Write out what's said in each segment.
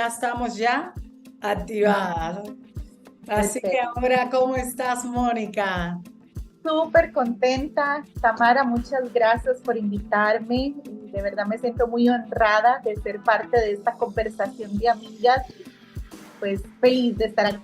ya estamos ya activadas. Así que Perfecto. ahora, ¿cómo estás, Mónica? Súper contenta, Tamara, muchas gracias por invitarme. Y de verdad me siento muy honrada de ser parte de esta conversación de amigas. Pues feliz de estar aquí.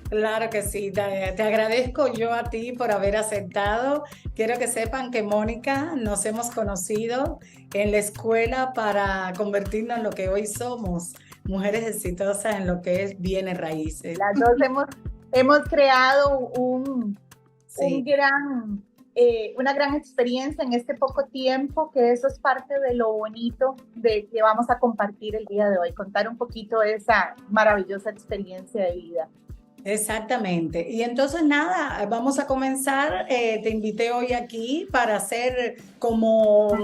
Claro que sí, te agradezco yo a ti por haber aceptado. Quiero que sepan que Mónica nos hemos conocido en la escuela para convertirnos en lo que hoy somos, mujeres exitosas en lo que es bienes raíces. Las dos hemos creado un Sí. gran, una gran experiencia en este poco tiempo, que eso es parte de lo bonito de que vamos a compartir el día de hoy, contar un poquito de esa maravillosa experiencia de vida. Exactamente. Y entonces nada, vamos a comenzar. Te invité hoy aquí para hacer, como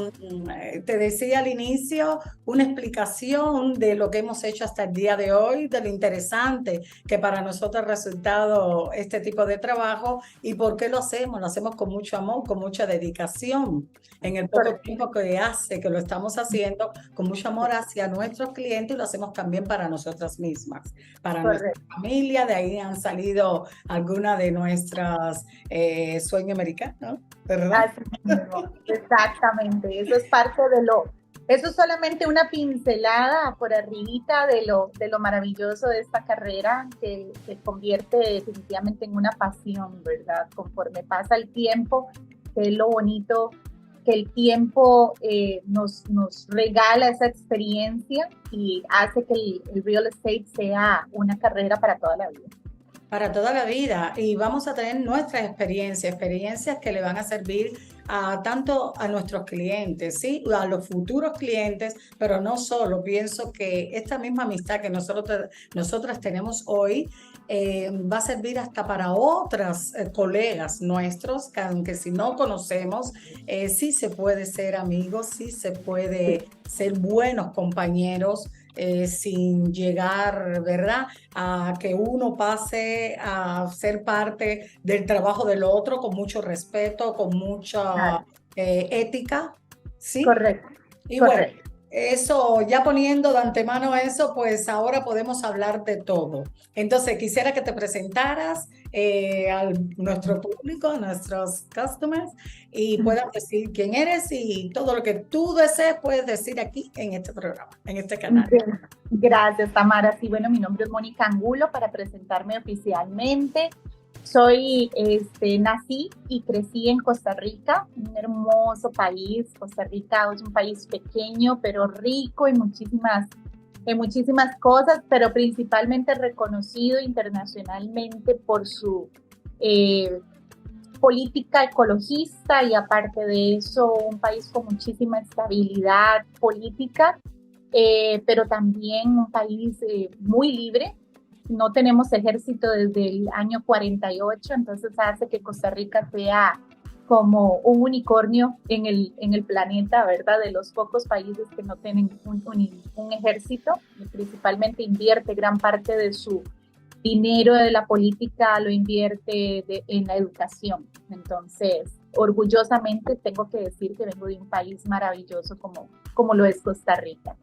te decía al inicio, una explicación de lo que hemos hecho hasta el día de hoy, de lo interesante que para nosotros ha resultado este tipo de trabajo y por qué lo hacemos. Lo hacemos con mucho amor, con mucha dedicación. En el poco Correcto, tiempo que hace, que lo estamos haciendo con mucho amor hacia nuestros clientes y lo hacemos también para nosotras mismas, para nuestra correcto. familia. De ahí han salido algunas de nuestras sueños americanos, ¿verdad? Así mismo, exactamente. Eso es parte de eso es solamente una pincelada por arribita de lo maravilloso de esta carrera que se convierte definitivamente en una pasión, ¿verdad? Conforme pasa el tiempo, que es lo bonito, que el tiempo nos regala esa experiencia y hace que el real estate sea una carrera para toda la vida. Para toda la vida y vamos a tener nuestras experiencias, experiencias que le van a servir a tanto a nuestros clientes, ¿sí? A los futuros clientes, pero no solo. Pienso que esta misma amistad que nosotras tenemos hoy va a servir hasta para otras colegas nuestros, que aunque si no conocemos, sí se puede ser amigos, sí se Sí, puede ser buenos compañeros. Sin llegar, ¿verdad?, a que uno pase a ser parte del trabajo del otro con mucho respeto, con mucha claro. ética, ¿sí? Correcto, Y bueno, correcto. eso, ya poniendo de antemano eso, pues ahora podemos hablar de todo. Entonces, quisiera que te presentaras a nuestro público, a nuestros customers, y puedas decir quién eres y todo lo que tú desees puedes decir aquí en este programa, en este canal. Gracias, Tamara. Sí, bueno, mi nombre es Mónica Angulo para presentarme oficialmente. Nací y crecí en Costa Rica, un hermoso país. Costa Rica es un país pequeño, pero rico en muchísimas cosas, pero principalmente reconocido internacionalmente por su eh, política ecologista y aparte de eso, un país con muchísima estabilidad política, pero también un país muy libre. No tenemos ejército desde el año 48, entonces hace que Costa Rica sea como un unicornio en el planeta, ¿verdad? De los pocos países que no tienen un ejército, y principalmente invierte gran parte de su dinero de la política, lo invierte en la educación. Entonces, orgullosamente tengo que decir que vengo de un país maravilloso como lo es Costa Rica.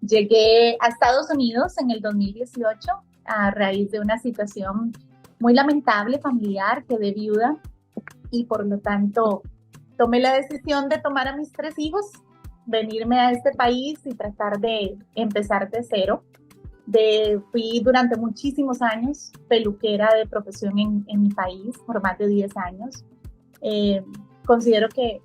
Llegué a Estados Unidos en el 2018 a raíz de una situación muy lamentable familiar, quedé viuda y por lo tanto tomé la decisión de tomar a mis tres hijos, venirme a este país y tratar de empezar de cero. Fui durante muchísimos años peluquera de profesión en mi país, por más de 10 años. Eh, Considero que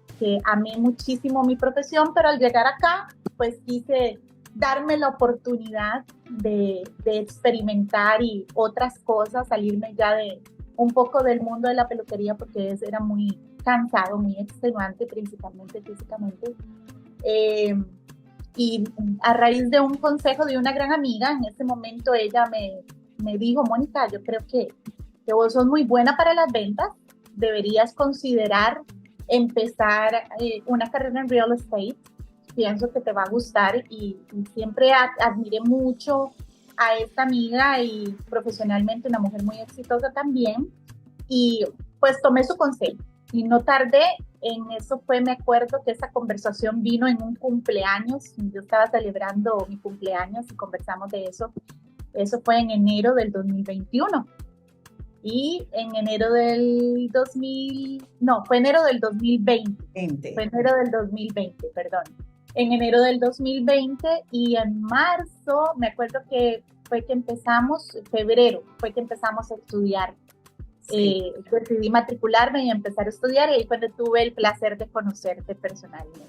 amé muchísimo mi profesión, pero al llegar acá, pues quise darme la oportunidad de experimentar y otras cosas, salirme ya de un poco del mundo de la peluquería porque era muy cansado, muy extenuante, principalmente físicamente. Eh, y a raíz de un consejo de una gran amiga, en ese momento ella me dijo, Mónica, yo creo que vos sos muy buena para las ventas, deberías considerar empezar una carrera en real estate, pienso que te va a gustar y siempre admiré mucho a esta amiga y profesionalmente una mujer muy exitosa también y pues tomé su consejo y no tardé en eso fue, me acuerdo que esa conversación vino en un cumpleaños, yo estaba celebrando mi cumpleaños y conversamos de eso. Eso fue en enero del 2021. Y en enero del 2000, no, fue enero del 2020. Fue enero del 2020, perdón. En enero del 2020 y en marzo, me acuerdo que fue que empezamos, febrero, fue que empezamos a estudiar. Sí. Decidí matricularme y empezar a estudiar y ahí fue donde tuve el placer de conocerte personalmente.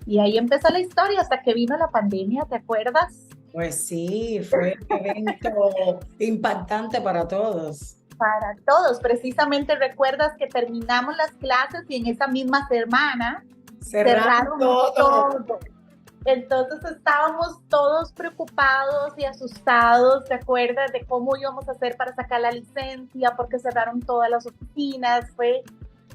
Y ahí empezó la historia hasta que vino la pandemia, ¿te acuerdas? Pues sí, fue un evento impactante para todos. Para todos, precisamente recuerdas que terminamos las clases y en esa misma semana cerraron todo. Entonces estábamos todos preocupados y asustados, ¿te acuerdas de cómo íbamos a hacer para sacar la licencia? Porque cerraron todas las oficinas,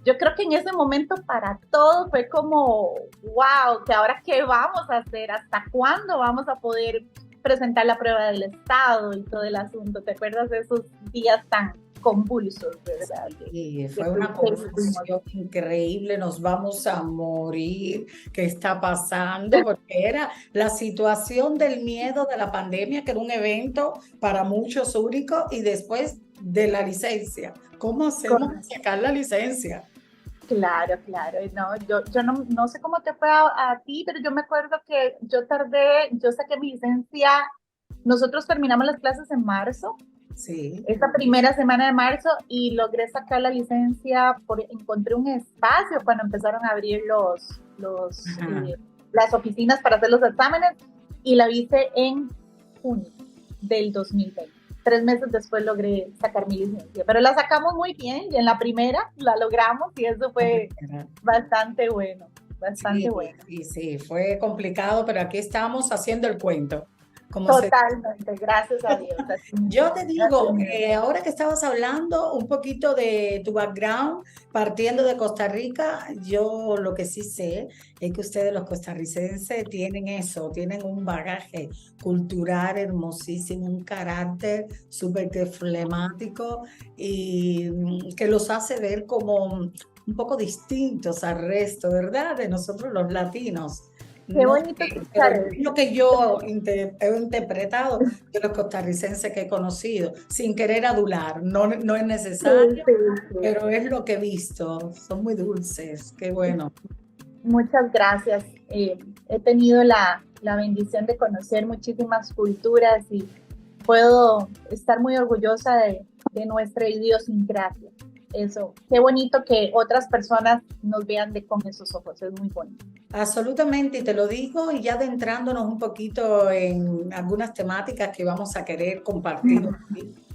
yo creo que en ese momento para todos fue como, wow, que ahora qué vamos a hacer, hasta cuándo vamos a poder presentar la prueba del estado y todo el asunto, ¿te acuerdas de esos días tan convulsos, verdad? Sí, fue una confusión increíble, nos vamos a morir, ¿qué está pasando? Porque era la situación del miedo de la pandemia, que era un evento para muchos único, y después de la licencia. ¿Cómo hacemos para sacar la licencia? Claro. No, yo no sé cómo te fue a ti, pero yo me acuerdo que yo saqué mi licencia, nosotros terminamos las clases en marzo. Sí. Esta primera semana de marzo y logré sacar la licencia, encontré un espacio cuando empezaron a abrir las oficinas para hacer los exámenes y la hice en junio del 2020. 3 meses después logré sacar mi licencia, pero la sacamos muy bien y en la primera la logramos y eso fue bastante bueno, bueno. Sí, fue complicado, pero aquí estamos haciendo el cuento. Totalmente, gracias a Dios. Yo te digo, ahora que estabas hablando un poquito de tu background, partiendo de Costa Rica, yo lo que sí sé es que ustedes los costarricenses tienen eso, tienen un bagaje cultural hermosísimo, un carácter súper flemático y que los hace ver como un poco distintos al resto, ¿verdad? De nosotros los latinos. Qué bonito escuchar. Es lo que yo he interpretado de los costarricenses que he conocido, sin querer adular, no es necesario, sí. Pero es lo que he visto, son muy dulces, qué bueno. Muchas gracias. He tenido la bendición de conocer muchísimas culturas y puedo estar muy orgullosa de nuestra idiosincrasia. Eso, qué bonito que otras personas nos vean con esos ojos, es muy bonito. Absolutamente, y te lo digo, y ya adentrándonos un poquito en algunas temáticas que vamos a querer compartir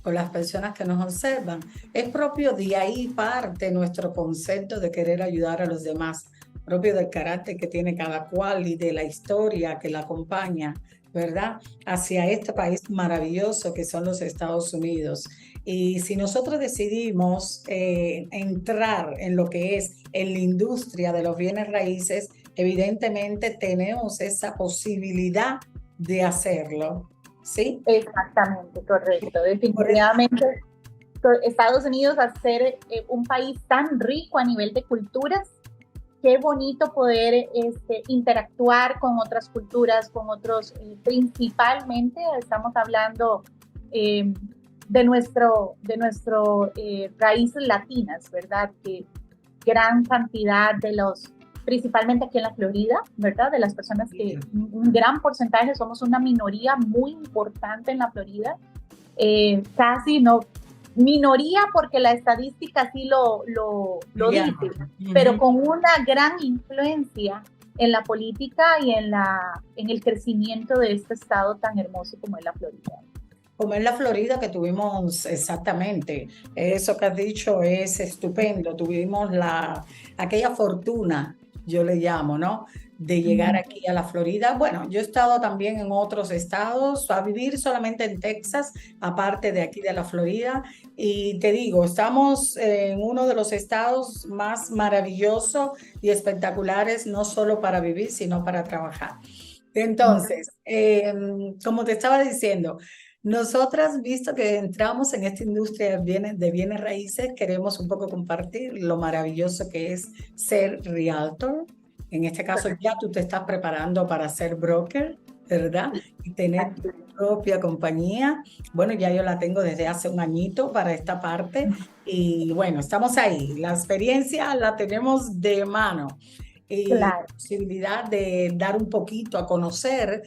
con las personas que nos observan, es propio de ahí parte nuestro concepto de querer ayudar a los demás, propio del carácter que tiene cada cual y de la historia que la acompaña, ¿verdad? Hacia este país maravilloso que son los Estados Unidos. Y si nosotros decidimos entrar en lo que es en la industria de los bienes raíces, evidentemente tenemos esa posibilidad de hacerlo, ¿sí? Exactamente, correcto. Definitivamente, Estados Unidos, al ser un país tan rico a nivel de culturas, qué bonito poder interactuar con otras culturas, con otros, principalmente estamos hablando de nuestro raíces latinas, ¿verdad? Que gran cantidad de principalmente aquí en la Florida, ¿verdad? De las personas que un gran porcentaje, somos una minoría muy importante en la Florida, casi no, minoría porque la estadística sí lo dice, pero con una gran influencia en la política y en el crecimiento de este estado tan hermoso como es la Florida. Como en la Florida, que tuvimos exactamente, eso que has dicho es estupendo, tuvimos aquella fortuna, yo le llamo, ¿no? De llegar aquí a la Florida. Bueno, yo he estado también en otros estados, a vivir solamente en Texas, aparte de aquí de la Florida, y te digo, estamos en uno de los estados más maravillosos y espectaculares, no solo para vivir, sino para trabajar. Entonces, como te estaba diciendo, Nosotras, visto que entramos en esta industria de bienes raíces, queremos un poco compartir lo maravilloso que es ser realtor. En este caso, ya tú te estás preparando para ser broker, ¿verdad? Y tener tu propia compañía. Bueno, ya yo la tengo desde hace un añito para esta parte y bueno, estamos ahí. La experiencia la tenemos de mano y la Claro. posibilidad de dar un poquito a conocer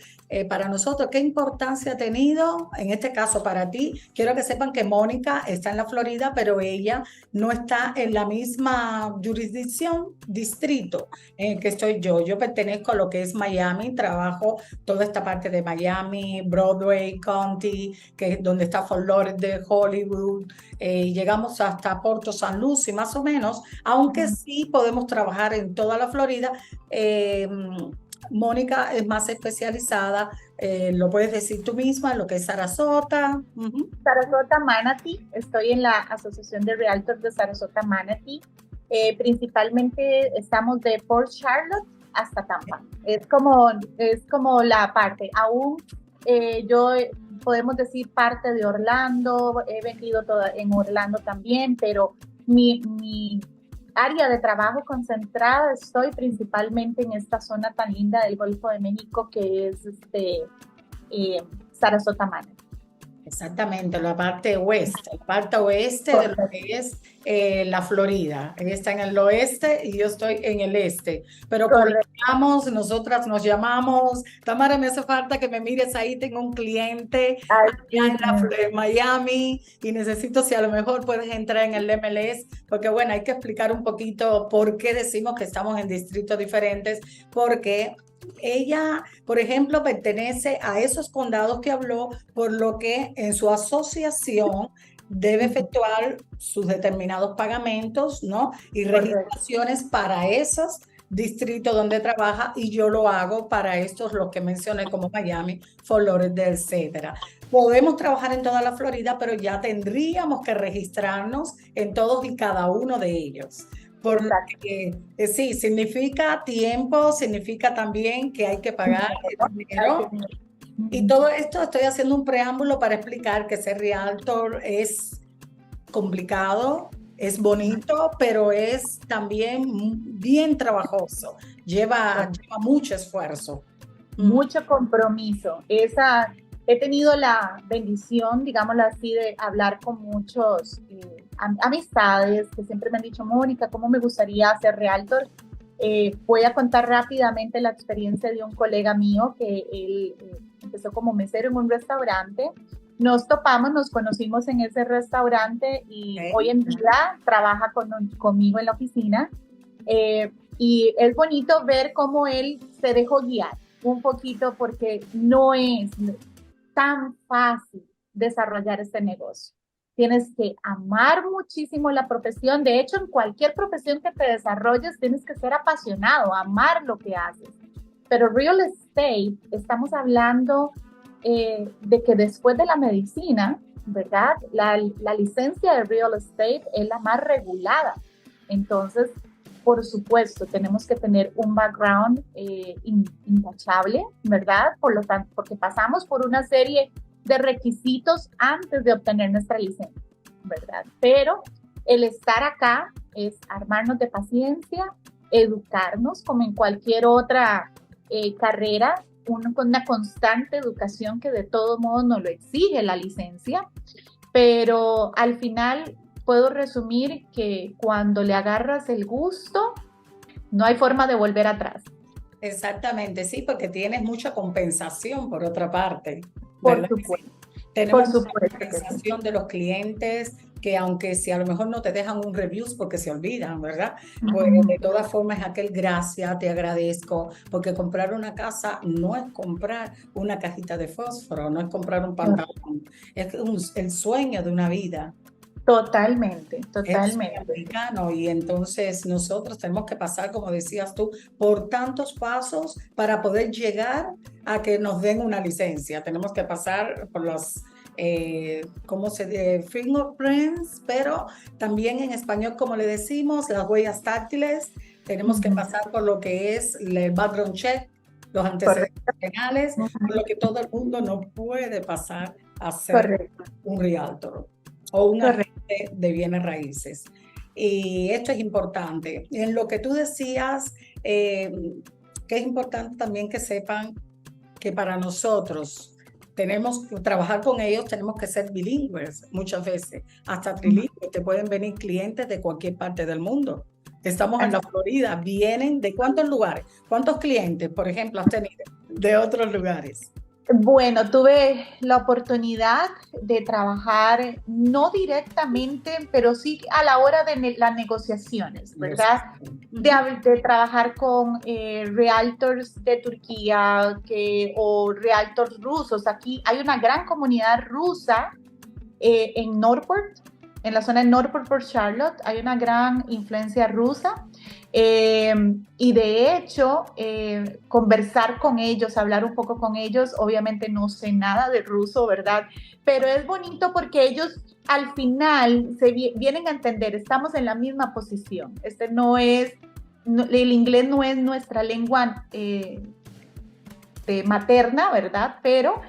para nosotros qué importancia ha tenido, en este caso para ti. Quiero que sepan que Mónica está en la Florida, pero ella no está en la misma jurisdicción, distrito en el que estoy yo. Yo pertenezco a lo que es Miami, trabajo toda esta parte de Miami, Broadway, County, que es donde está Fort Lauderdale, Hollywood, llegamos hasta Puerto San Lucie más o menos, aunque sí podemos trabajar en toda la Florida. eh, Mónica es más especializada, lo puedes decir tú misma, en lo que es Sarasota. Sarasota Manatee, estoy en la Asociación de Realtors de Sarasota Manatee. Principalmente estamos de Port Charlotte hasta Tampa. Es como la parte. Aún yo podemos decir parte de Orlando, he vendido en Orlando también, pero mi área de trabajo concentrada estoy principalmente en esta zona tan linda del Golfo de México que es Sarasota Manatee. Exactamente, la parte oeste de lo que es la Florida. Ella está en el oeste y yo estoy en el este. Pero coordinamos, nosotras nos llamamos. Tamara, me hace falta que me mires ahí, tengo un cliente allá en Miami y necesito si a lo mejor puedes entrar en el MLS, porque bueno, hay que explicar un poquito por qué decimos que estamos en distritos diferentes, porque ella, por ejemplo, pertenece a esos condados que habló, por lo que en su asociación debe efectuar sus determinados pagamentos, ¿no? Y registraciones para esos distritos donde trabaja, y yo lo hago para estos, los que mencioné, como Miami, Fort Lauderdale, etcétera. Podemos trabajar en toda la Florida, pero ya tendríamos que registrarnos en todos y cada uno de ellos. Porque sí, significa tiempo, significa también que hay que pagar dinero. Y todo esto estoy haciendo un preámbulo para explicar que ser realtor es complicado, es bonito, pero es también bien trabajoso. Lleva mucho esfuerzo. Mucho compromiso. He tenido la bendición, digámoslo así, de hablar con muchos amistades que siempre me han dicho, Mónica, ¿cómo me gustaría ser realtor? Voy a contar rápidamente la experiencia de un colega mío que él empezó como mesero en un restaurante. Nos topamos, nos conocimos en ese restaurante y hoy en día trabaja conmigo en la oficina. Y es bonito ver cómo él se dejó guiar un poquito porque no es tan fácil desarrollar este negocio. Tienes que amar muchísimo la profesión. De hecho, en cualquier profesión que te desarrolles, tienes que ser apasionado, amar lo que haces. Pero real estate, estamos hablando de que después de la medicina, ¿verdad? La licencia de real estate es la más regulada. Entonces, por supuesto, tenemos que tener un background intachable, ¿verdad? Por lo tanto, porque pasamos por una serie de requisitos antes de obtener nuestra licencia, ¿verdad? Pero el estar acá es armarnos de paciencia, educarnos como en cualquier otra carrera, con una constante educación que de todos modos nos lo exige la licencia, pero al final puedo resumir que cuando le agarras el gusto, no hay forma de volver atrás. Exactamente, sí, porque tienes mucha compensación por otra parte. Por supuesto. Tenemos una compensación de los clientes que aunque si a lo mejor no te dejan un review porque se olvidan, ¿verdad? Pues de todas formas es aquel gracias, te agradezco, porque comprar una casa no es comprar una cajita de fósforo, no es comprar un pantalón, es el sueño de una vida. Totalmente, totalmente. Es americano y entonces nosotros tenemos que pasar, como decías tú, por tantos pasos para poder llegar a que nos den una licencia. Tenemos que pasar por los, ¿cómo se dice? Fingerprints, pero también en español, como le decimos, las huellas táctiles. Tenemos que pasar por lo que es el background check, los Correcto. antecedentes penales, por lo que todo el mundo no puede pasar a ser Correcto. un realtor o un Correcto. agente de bienes raíces. Y esto es importante. En lo que tú decías, que es importante también que sepan que para nosotros tenemos que trabajar con ellos, tenemos que ser bilingües muchas veces, hasta trilingües. Te pueden venir clientes de cualquier parte del mundo. Estamos en la Florida, vienen de cuántos lugares, cuántos clientes, por ejemplo, has tenido de otros lugares. Bueno, tuve la oportunidad de trabajar, no directamente, pero sí a la hora de las negociaciones, ¿verdad? De trabajar con realtors de Turquía o realtors rusos. Aquí hay una gran comunidad rusa en Northport, en la zona de Northport por Charlotte, hay una gran influencia rusa. Y de hecho, conversar con ellos, hablar un poco con ellos, obviamente no sé nada de ruso, ¿verdad? Pero es bonito porque ellos al final vienen a entender, estamos en la misma posición. El inglés no es nuestra lengua materna, ¿verdad? Pero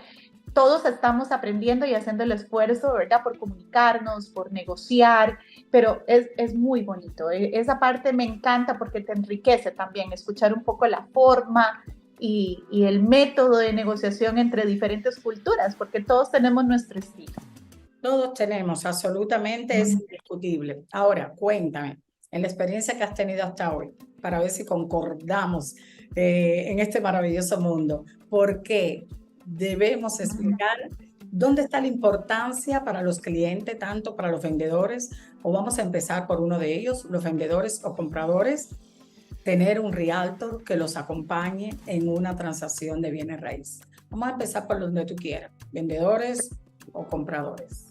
todos estamos aprendiendo y haciendo el esfuerzo, ¿verdad? Por comunicarnos, por negociar, pero es muy bonito. Esa parte me encanta porque te enriquece también, escuchar un poco la forma y el método de negociación entre diferentes culturas, porque todos tenemos nuestro estilo. Todos tenemos, absolutamente, es indiscutible. Ahora, cuéntame, en la experiencia que has tenido hasta hoy, para ver si concordamos en este maravilloso mundo, ¿por qué debemos explicar dónde está la importancia para los clientes, tanto para los vendedores, o vamos a empezar por uno de ellos, los vendedores o compradores, tener un realtor que los acompañe en una transacción de bienes raíces? Vamos a empezar por donde tú quieras, vendedores o compradores.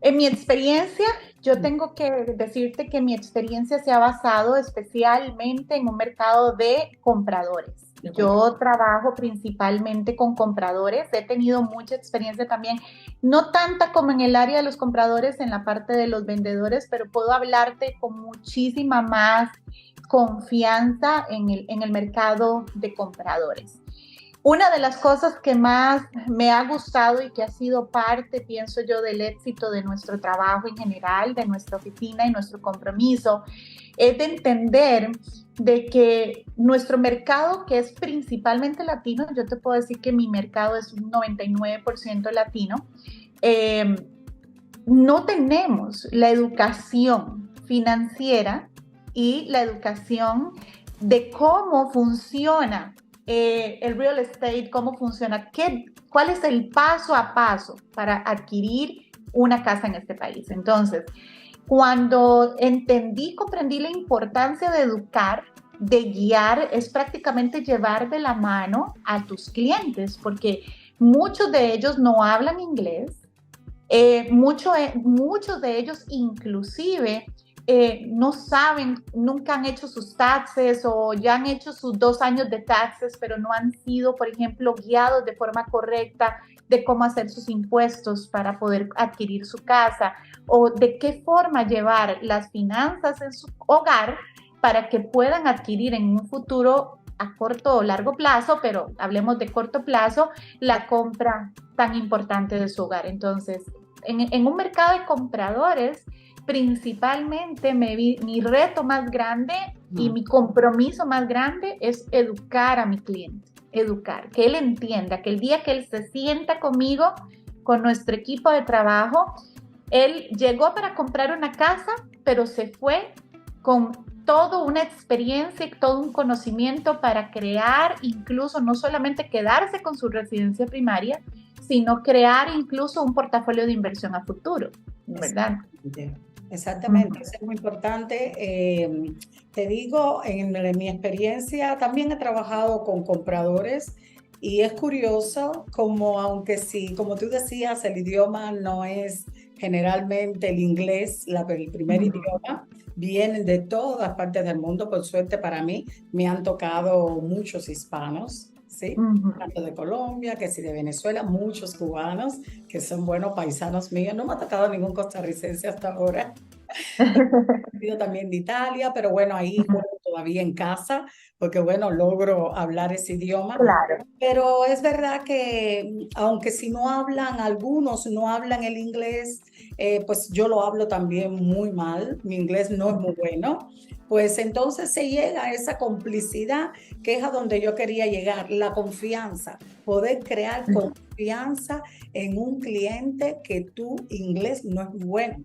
En mi experiencia, yo tengo que decirte que mi experiencia se ha basado especialmente en un mercado de compradores. Yo trabajo principalmente con compradores, he tenido mucha experiencia también, no tanta como en el área de los compradores, en la parte de los vendedores, pero puedo hablarte con muchísima más confianza en el mercado de compradores. Una de las cosas que más me ha gustado y que ha sido parte, pienso yo, del éxito de nuestro trabajo en general, de nuestra oficina y nuestro compromiso, es de entender de que nuestro mercado, que es principalmente latino, yo te puedo decir que mi mercado es un 99% latino, no tenemos la educación financiera y la educación de cómo funciona el real estate, cómo funciona, cuál es el paso a paso para adquirir una casa en este país. Entonces, cuando comprendí la importancia de educar, de guiar, es prácticamente llevar de la mano a tus clientes, porque muchos de ellos no hablan inglés, muchos de ellos inclusive no saben, nunca han hecho sus taxes o ya han hecho sus 2 años de taxes, pero no han sido, por ejemplo, guiados de forma correcta de cómo hacer sus impuestos para poder adquirir su casa o de qué forma llevar las finanzas en su hogar para que puedan adquirir en un futuro a corto o largo plazo, pero hablemos de corto plazo, la compra tan importante de su hogar. Entonces, en un mercado de compradores, principalmente mi reto más grande y mi compromiso más grande es educar a mi cliente, que él entienda que el día que él se sienta conmigo, con nuestro equipo de trabajo, él llegó para comprar una casa, pero se fue con toda una experiencia y todo un conocimiento para crear, incluso no solamente quedarse con su residencia primaria, sino crear incluso un portafolio de inversión a futuro, ¿verdad? Exactamente, eso es muy importante. Te digo, en mi experiencia también he trabajado con compradores y es curioso como, aunque sí, como tú decías, el idioma no es generalmente el inglés, el primer idioma, vienen de todas partes del mundo. Por suerte para mí me han tocado muchos hispanos, ¿sí? Tanto de Colombia, que sí de Venezuela, muchos cubanos que son buenos paisanos míos. No me ha tocado ningún costarricense hasta ahora. He sido también de Italia, pero bueno, ahí todavía en casa, porque bueno, logro hablar ese idioma. Claro. Pero es verdad que aunque si no hablan, algunos no hablan el inglés, pues yo lo hablo también muy mal, mi inglés no es muy bueno, pues entonces se llega a esa complicidad que es a donde yo quería llegar, la confianza, poder crear confianza en un cliente que tu inglés no es bueno.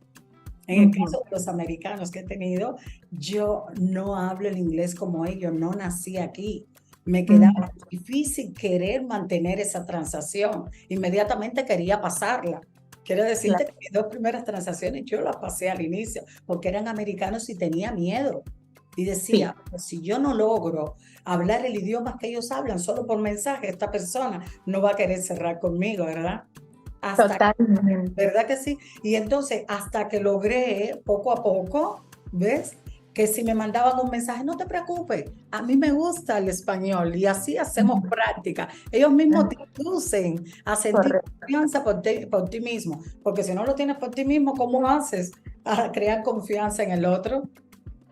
En el caso de los americanos que he tenido, yo no hablo el inglés como ellos, no nací aquí. Me quedaba difícil querer mantener esa transacción. Inmediatamente quería pasarla. Quiero decirte que mis 2 primeras transacciones yo las pasé al inicio porque eran americanos y tenía miedo. Y decía, pues, si yo no logro hablar el idioma que ellos hablan solo por mensaje, esta persona no va a querer cerrar conmigo, ¿verdad? Totalmente. ¿Verdad que sí? Y entonces, hasta que logré, poco a poco, ¿ves? Que si me mandaban un mensaje, no te preocupes, a mí me gusta el español y así hacemos práctica. Ellos mismos te inducen a sentir Correcto. confianza por ti mismo, porque si no lo tienes por ti mismo, ¿cómo haces a crear confianza en el otro?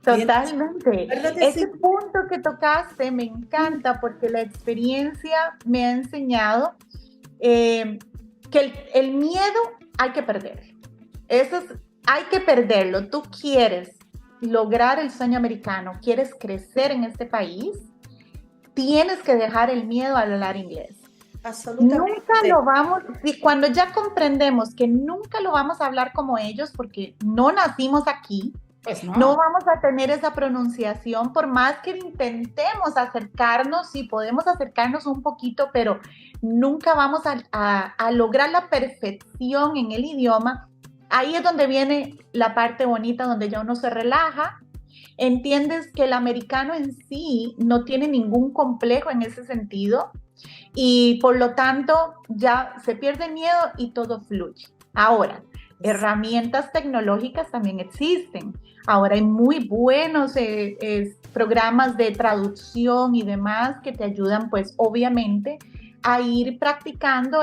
Totalmente. ¿Verdad que Ese sí? punto que tocaste me encanta porque la experiencia me ha enseñado que el miedo hay que perderlo. Hay que perderlo. Tú quieres lograr el sueño americano, quieres crecer en este país, tienes que dejar el miedo a hablar inglés. Absolutamente. Nunca lo vamos, y cuando ya comprendemos que nunca lo vamos a hablar como ellos porque no nacimos aquí, pues no vamos a tener esa pronunciación, por más que intentemos acercarnos, sí podemos acercarnos un poquito, pero nunca vamos a lograr la perfección en el idioma. Ahí es donde viene la parte bonita, donde ya uno se relaja, entiendes que el americano en sí no tiene ningún complejo en ese sentido y por lo tanto ya se pierde el miedo y todo fluye. Ahora, herramientas tecnológicas también existen. Ahora hay muy buenos programas de traducción y demás que te ayudan, pues, obviamente, a ir practicando,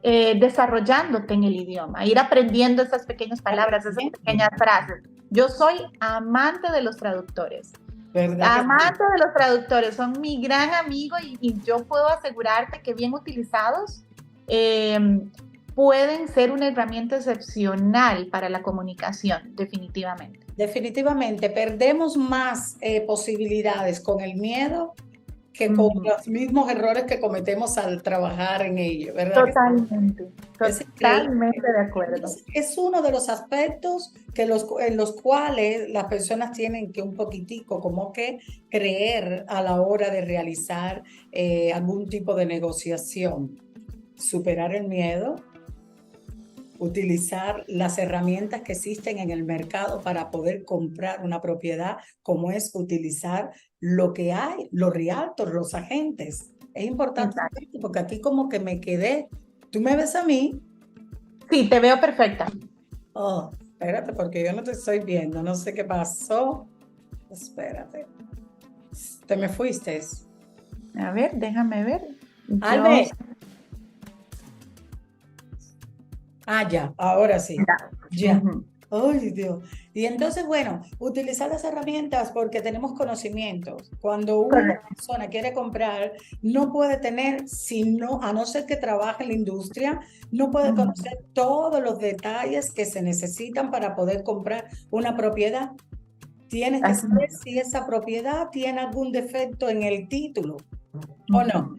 desarrollándote en el idioma, ir aprendiendo esas pequeñas palabras, esas pequeñas frases. Yo soy amante de los traductores. Amante de los traductores, son mi gran amigo y yo puedo asegurarte que bien utilizados pueden ser una herramienta excepcional para la comunicación, definitivamente. Definitivamente, perdemos más posibilidades con el miedo que con los mismos errores que cometemos al trabajar en ello, ¿verdad? Totalmente, totalmente de acuerdo. Es uno de los aspectos en los cuales las personas tienen que un poquitico como que creer a la hora de realizar algún tipo de negociación, superar el miedo, utilizar las herramientas que existen en el mercado para poder comprar una propiedad, como es utilizar lo que hay, los realtors, los agentes. Es importante porque aquí como que me quedé. ¿Tú me ves a mí? Sí, te veo perfecta. Oh, espérate, porque yo no te estoy viendo, no sé qué pasó. Espérate. ¿Te me fuiste? A ver, déjame ver. Albert. Ya, ahora sí. Ya. Ay, Dios. Y entonces, bueno, utilizar las herramientas porque tenemos conocimientos. Cuando una persona quiere comprar, no puede tener, a no ser que trabaje en la industria, no puede conocer todos los detalles que se necesitan para poder comprar una propiedad. Tienes que saber si esa propiedad tiene algún defecto en el título o no.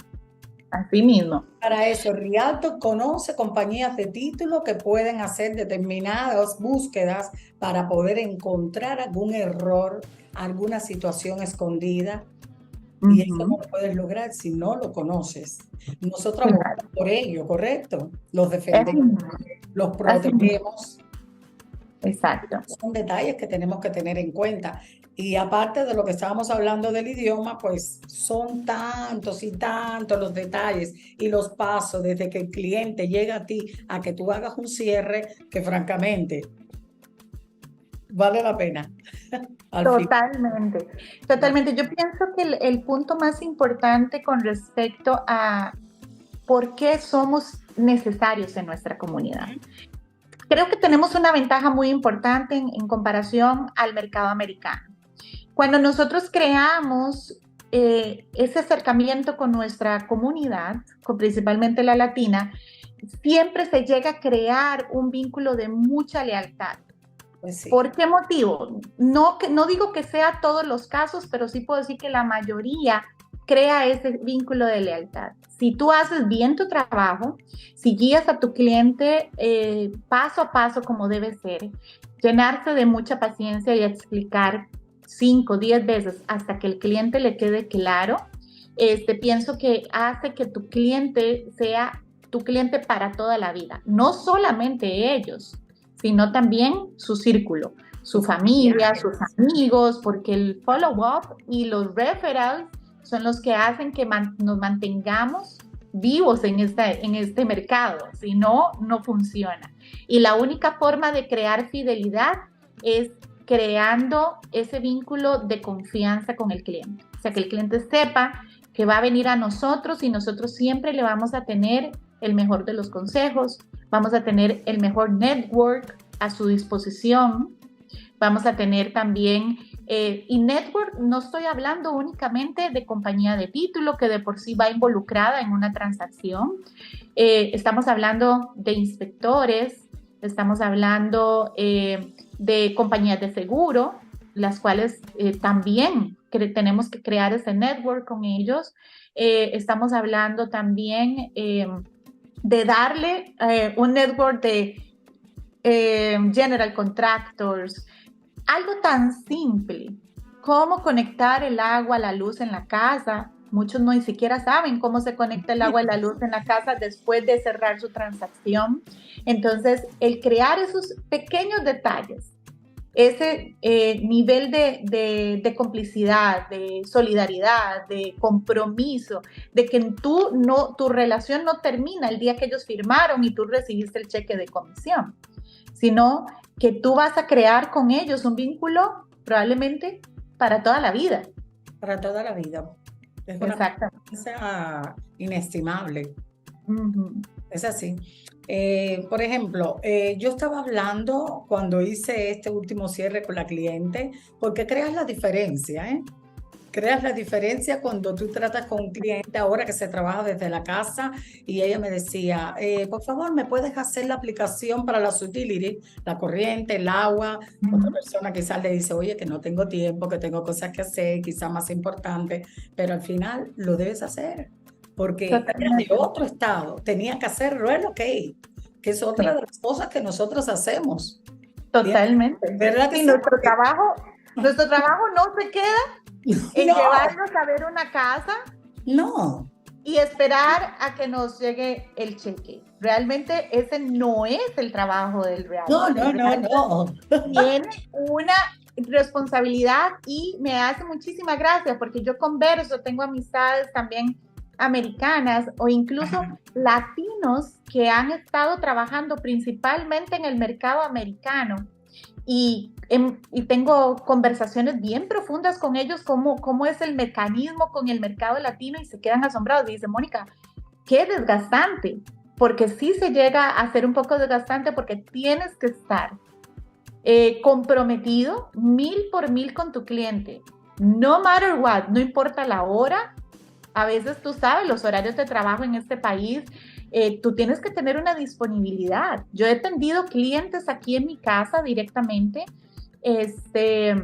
Así mismo. Para eso, Rialto conoce compañías de título que pueden hacer determinadas búsquedas para poder encontrar algún error, alguna situación escondida. Y eso no lo puedes lograr si no lo conoces. Nosotros vamos por ello, ¿correcto? Los defendemos, los protegemos. Exacto. Son detalles que tenemos que tener en cuenta. Y aparte de lo que estábamos hablando del idioma, pues son tantos y tantos los detalles y los pasos desde que el cliente llega a ti a que tú hagas un cierre que francamente vale la pena. Totalmente, totalmente. Yo pienso que el punto más importante con respecto a por qué somos necesarios en nuestra comunidad. creo que tenemos una ventaja muy importante en comparación al mercado americano. Cuando nosotros creamos ese acercamiento con nuestra comunidad, principalmente la latina, siempre se llega a crear un vínculo de mucha lealtad. Pues sí. ¿Por qué motivo? No digo que sea todos los casos, pero sí puedo decir que la mayoría crea ese vínculo de lealtad. Si tú haces bien tu trabajo, si guías a tu cliente paso a paso como debe ser, llenarse de mucha paciencia y explicar 5, 10 veces hasta que el cliente le quede claro, pienso que hace que tu cliente sea tu cliente para toda la vida. No solamente ellos, sino también su círculo, su familia, sus amigos, porque el follow-up y los referrals son los que hacen que nos mantengamos vivos en este mercado, si no, no funciona. Y la única forma de crear fidelidad es creando ese vínculo de confianza con el cliente. O sea, que el cliente sepa que va a venir a nosotros y nosotros siempre le vamos a tener el mejor de los consejos, vamos a tener el mejor network a su disposición, vamos a tener también, y network no estoy hablando únicamente de compañía de título que de por sí va involucrada en una transacción, estamos hablando de inspectores, estamos hablando de compañías de seguro, las cuales también tenemos que crear ese network con ellos, estamos hablando también de darle un network de general contractors, algo tan simple como conectar el agua, la luz en la casa. Muchos no ni siquiera saben cómo se conecta el agua y la luz en la casa después de cerrar su transacción. Entonces, el crear esos pequeños detalles, ese nivel de complicidad, de solidaridad, de compromiso, de que tu relación no termina el día que ellos firmaron y tú recibiste el cheque de comisión, sino que tú vas a crear con ellos un vínculo probablemente para toda la vida. Para toda la vida. Es una cosa inestimable. Es así. Por ejemplo, yo estaba hablando cuando hice este último cierre con la cliente, porque creas la diferencia, ¿eh? Creas la diferencia cuando tú tratas con un cliente ahora que se trabaja desde la casa y ella me decía, por favor, ¿me puedes hacer la aplicación para las utilities, la corriente, el agua? Otra persona quizás le dice, oye, que no tengo tiempo, que tengo cosas que hacer, quizás más importantes, pero al final lo debes hacer porque ella de otro estado tenía que hacer relocate, que es otra de las cosas que nosotros hacemos. Totalmente. ¿Verdad que sí? sí? Nuestro trabajo no se queda en llevarnos a ver una casa y esperar a que nos llegue el cheque. Realmente ese no es el trabajo del realtor. No. Tiene una responsabilidad y me hace muchísima gracia porque yo converso, tengo amistades también americanas o incluso latinos que han estado trabajando principalmente en el mercado americano y tengo conversaciones bien profundas con ellos, cómo es el mecanismo con el mercado latino y se quedan asombrados y dicen, Mónica, qué desgastante, porque sí se llega a ser un poco desgastante porque tienes que estar comprometido 1000% con tu cliente, no matter what, no importa la hora. A veces tú sabes, los horarios de trabajo en este país, tú tienes que tener una disponibilidad. Yo he atendido clientes aquí en mi casa directamente, te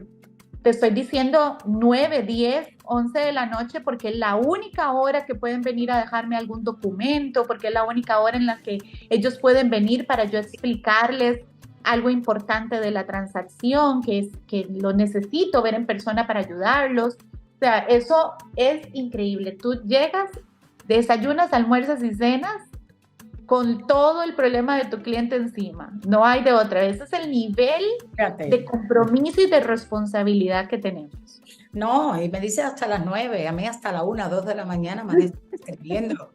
estoy diciendo 9, 10, 11 de la noche porque es la única hora que pueden venir a dejarme algún documento, porque es la única hora en la que ellos pueden venir para yo explicarles algo importante de la transacción, que lo necesito ver en persona para ayudarlos. O sea, eso es increíble. Tú llegas, desayunas, almuerzas y cenas con todo el problema de tu cliente encima. No hay de otra. Ese es el nivel de compromiso y de responsabilidad que tenemos. No, y me dice hasta las 9, a mí hasta la 1, 2 de la mañana me está escribiendo.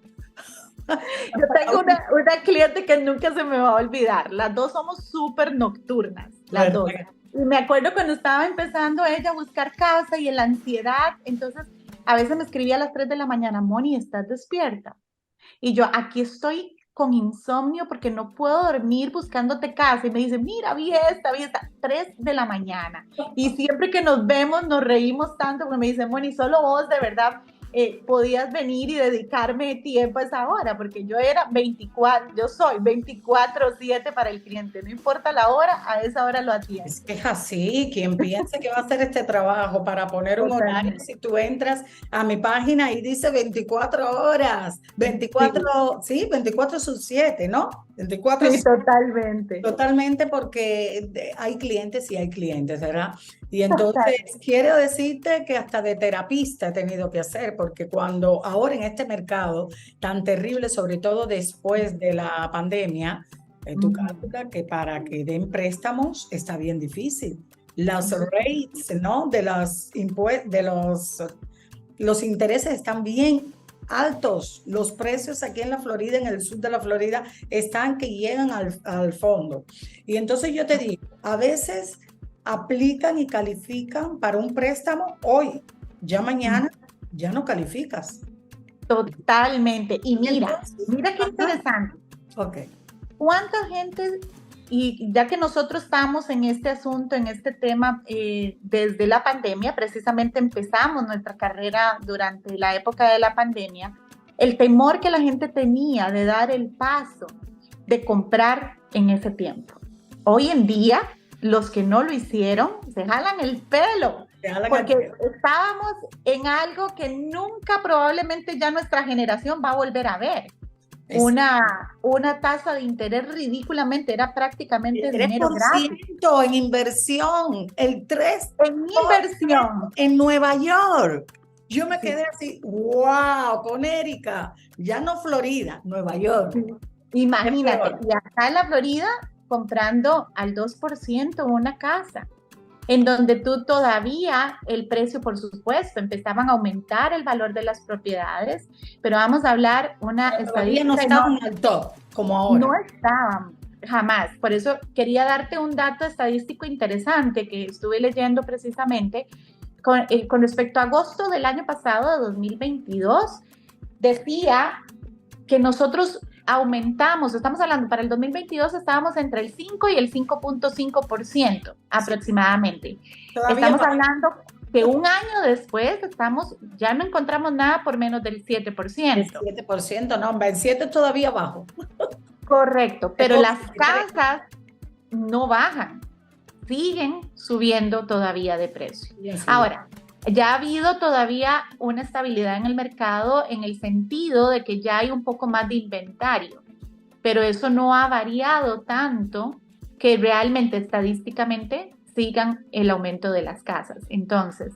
Yo tengo una cliente que nunca se me va a olvidar. Las dos somos súper nocturnas, las dos. Y me acuerdo cuando estaba empezando ella a buscar casa y en la ansiedad, entonces a veces me escribía a las 3 de la mañana, Moni, ¿estás despierta? Y yo, aquí estoy con insomnio porque no puedo dormir buscándote casa y me dice, mira, vi esta, 3 de la mañana. Y siempre que nos vemos nos reímos tanto porque me dicen, bueno, y solo vos de verdad podías venir y dedicarme tiempo a esa hora, porque yo soy 24/7 para el cliente, no importa la hora, a esa hora lo atiendo. Es que es así, quien piense que va a hacer este trabajo para poner un horario, si tú entras a mi página y dice 24 horas, 24, sí, 24/7, ¿no? 24. Sí, totalmente. Totalmente, porque hay clientes y hay clientes, ¿verdad? Y entonces quiero decirte que hasta de terapista he tenido que hacer, porque cuando ahora en este mercado tan terrible, sobre todo después de la pandemia, tú calculas que para que den préstamos está bien difícil. Las rates, ¿no? De los intereses están bien altos. Los precios aquí en la Florida, en el sur de la Florida, están que llegan al fondo. Y entonces yo te digo, a veces aplican y califican para un préstamo hoy, ya mañana ya no calificas. Totalmente. Y mira qué interesante. Okay. ¿Cuánta gente, y ya que nosotros estamos en este asunto, en este tema, desde la pandemia, precisamente empezamos nuestra carrera durante la época de la pandemia, el temor que la gente tenía de dar el paso, de comprar en ese tiempo. Hoy en día, los que no lo hicieron, se jalan el pelo, porque estábamos en algo que nunca probablemente ya nuestra generación va a volver a ver. Una tasa de interés ridículamente, era prácticamente el 3% dinero gratis. En inversión, el 3% en inversión en Nueva York. Yo me quedé así, wow, con Erika, ya no Florida, Nueva York. Sí. Imagínate, y acá en la Florida comprando al 2% una casa, en donde tú todavía el precio, por supuesto, empezaban a aumentar el valor de las propiedades, pero vamos a hablar una estadística. No estaban al top, como ahora. No estaban, jamás. Por eso quería darte un dato estadístico interesante que estuve leyendo precisamente con respecto a agosto del año pasado, de 2022, decía que nosotros aumentamos, estamos hablando, para el 2022 estábamos entre el 5 y el 5.5% aproximadamente. Estamos hablando que un año después ya no encontramos nada por menos del 7%. El 7%, no, el 7% es todavía bajo. Correcto, pero las casas no bajan, siguen subiendo todavía de precio. Ahora, ya ha habido todavía una estabilidad en el mercado en el sentido de que ya hay un poco más de inventario, pero eso no ha variado tanto que realmente estadísticamente sigan el aumento de las casas. Entonces,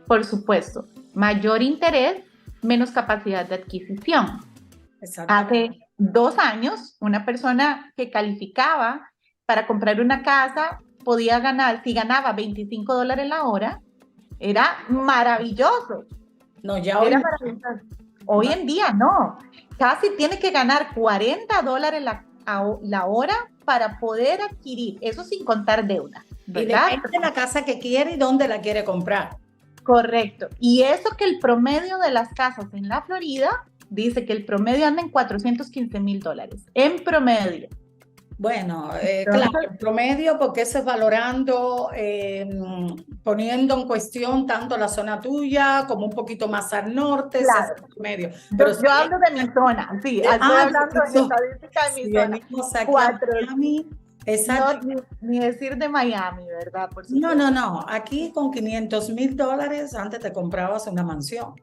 por supuesto, mayor interés, menos capacidad de adquisición. Hace 2 años, una persona que calificaba para comprar una casa podía ganar, si ganaba $25 la hora, era maravilloso. No, ya hoy en día no. Casi tiene que ganar $40 la hora para poder adquirir, eso sin contar deuda, ¿verdad? Y depende de la casa que quiere y dónde la quiere comprar. Correcto. Y eso que el promedio de las casas en la Florida dice que el promedio anda en $415,000. En promedio. Bueno, claro, el promedio, porque eso es valorando, poniendo en cuestión tanto la zona tuya como un poquito más al norte, claro. Ese promedio. Pero yo hablo de mi zona, sí, estoy hablando de estadística de mi zona. Miami, exacto. No, ni decir de Miami, ¿verdad? Por no, aquí con $500,000 antes te comprabas una mansión.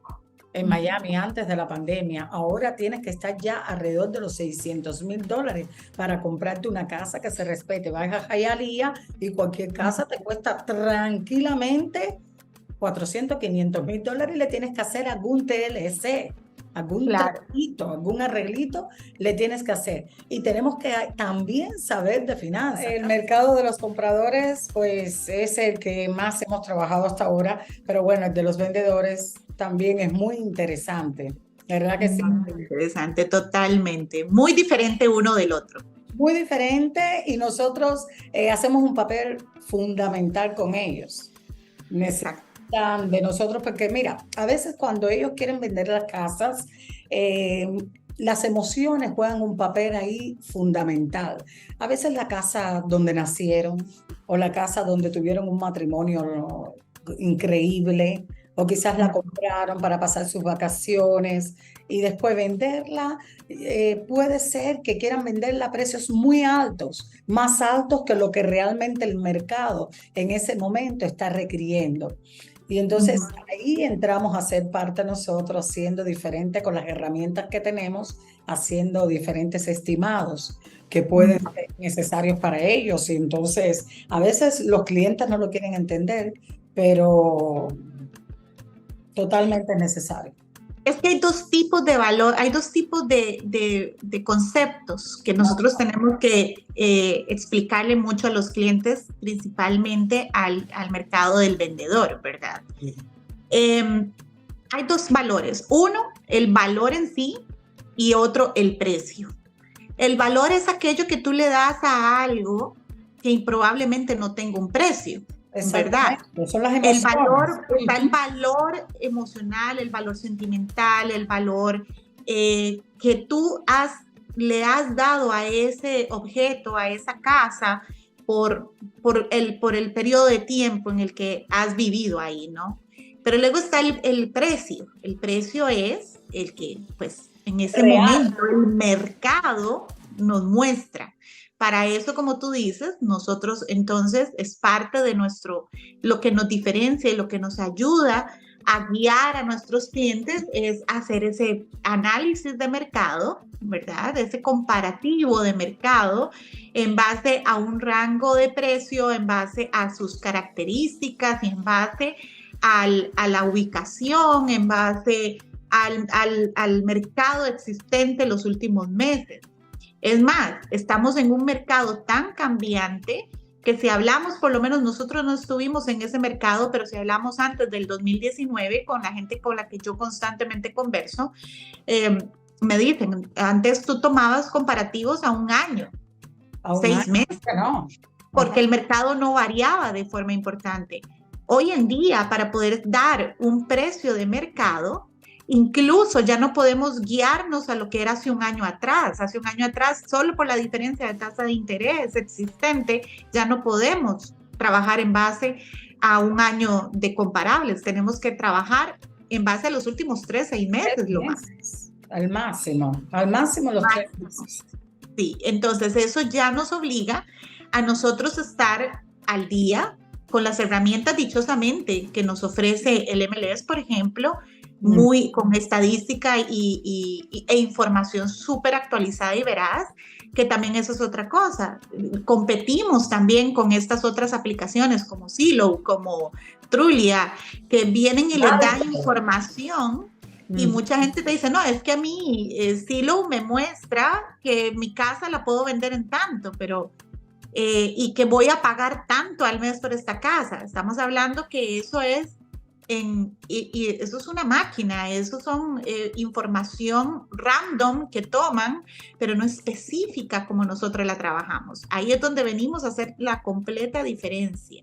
En Miami antes de la pandemia, ahora tienes que estar ya alrededor de los $600,000 para comprarte una casa que se respete. Vas a Hialeah y cualquier casa te cuesta tranquilamente $400,000, $500,000 y le tienes que hacer algún TLC, algún trabajito, algún arreglito le tienes que hacer. Y tenemos que también saber de finanzas. El mercado de los compradores, pues es el que más hemos trabajado hasta ahora, pero bueno, el de los vendedores también es muy interesante, ¿verdad que sí? Muy interesante, totalmente. Muy diferente uno del otro. Muy diferente, y nosotros hacemos un papel fundamental con ellos. Necesitan de nosotros, porque mira, a veces cuando ellos quieren vender las casas, las emociones juegan un papel ahí fundamental. A veces la casa donde nacieron o la casa donde tuvieron un matrimonio increíble, o quizás la compraron para pasar sus vacaciones y después venderla, puede ser que quieran venderla a precios muy altos, más altos que lo que realmente el mercado en ese momento está requiriendo. Y entonces ahí entramos a ser parte nosotros, siendo diferente con las herramientas que tenemos, haciendo diferentes estimados que pueden ser necesarios para ellos. Y entonces a veces los clientes no lo quieren entender, pero totalmente necesario. Es que hay dos tipos de valor, hay dos tipos de conceptos que nosotros tenemos que explicarle mucho a los clientes, principalmente al mercado del vendedor, ¿verdad? Sí. Hay dos valores. Uno, el valor en sí, y otro, el precio. El valor es aquello que tú le das a algo que probablemente no tenga un precio. ¿Verdad? Son las emociones. Está el valor emocional, el valor sentimental, el valor que tú le has dado a ese objeto, a esa casa, por el periodo de tiempo en el que has vivido ahí, ¿no? Pero luego está el precio. El precio es el que, pues, en ese momento el mercado nos muestra. Para eso, como tú dices, nosotros entonces es parte de lo que nos diferencia y lo que nos ayuda a guiar a nuestros clientes es hacer ese análisis de mercado, ¿verdad? Ese comparativo de mercado en base a un rango de precio, en base a sus características y en base a la ubicación, en base al mercado existente en los últimos meses. Es más, estamos en un mercado tan cambiante que si hablamos, por lo menos nosotros no estuvimos en ese mercado, pero si hablamos antes del 2019 con la gente con la que yo constantemente converso, me dicen, antes tú tomabas comparativos a un año, a 6 meses, no. Porque el mercado no variaba de forma importante. Hoy en día, para poder dar un precio de mercado, incluso ya no podemos guiarnos a lo que era hace un año atrás. Hace un año atrás, solo por la diferencia de tasa de interés existente, ya no podemos trabajar en base a un año de comparables. Tenemos que trabajar en base a los últimos 3-6 meses, lo más. Al máximo los 3 meses. Sí, entonces eso ya nos obliga a nosotros estar al día con las herramientas dichosamente que nos ofrece el MLS, por ejemplo, con estadística e información súper actualizada y veraz, que también eso es otra cosa. Competimos también con estas otras aplicaciones como Zillow, como Trulia, que vienen y les dan información y mucha gente te dice, no, es que a mí Zillow me muestra que mi casa la puedo vender en tanto, pero y que voy a pagar tanto al mes por esta casa. Estamos hablando que eso es y eso es una máquina, eso son información random que toman, pero no específica como nosotros la trabajamos. Ahí es donde venimos a hacer la completa diferencia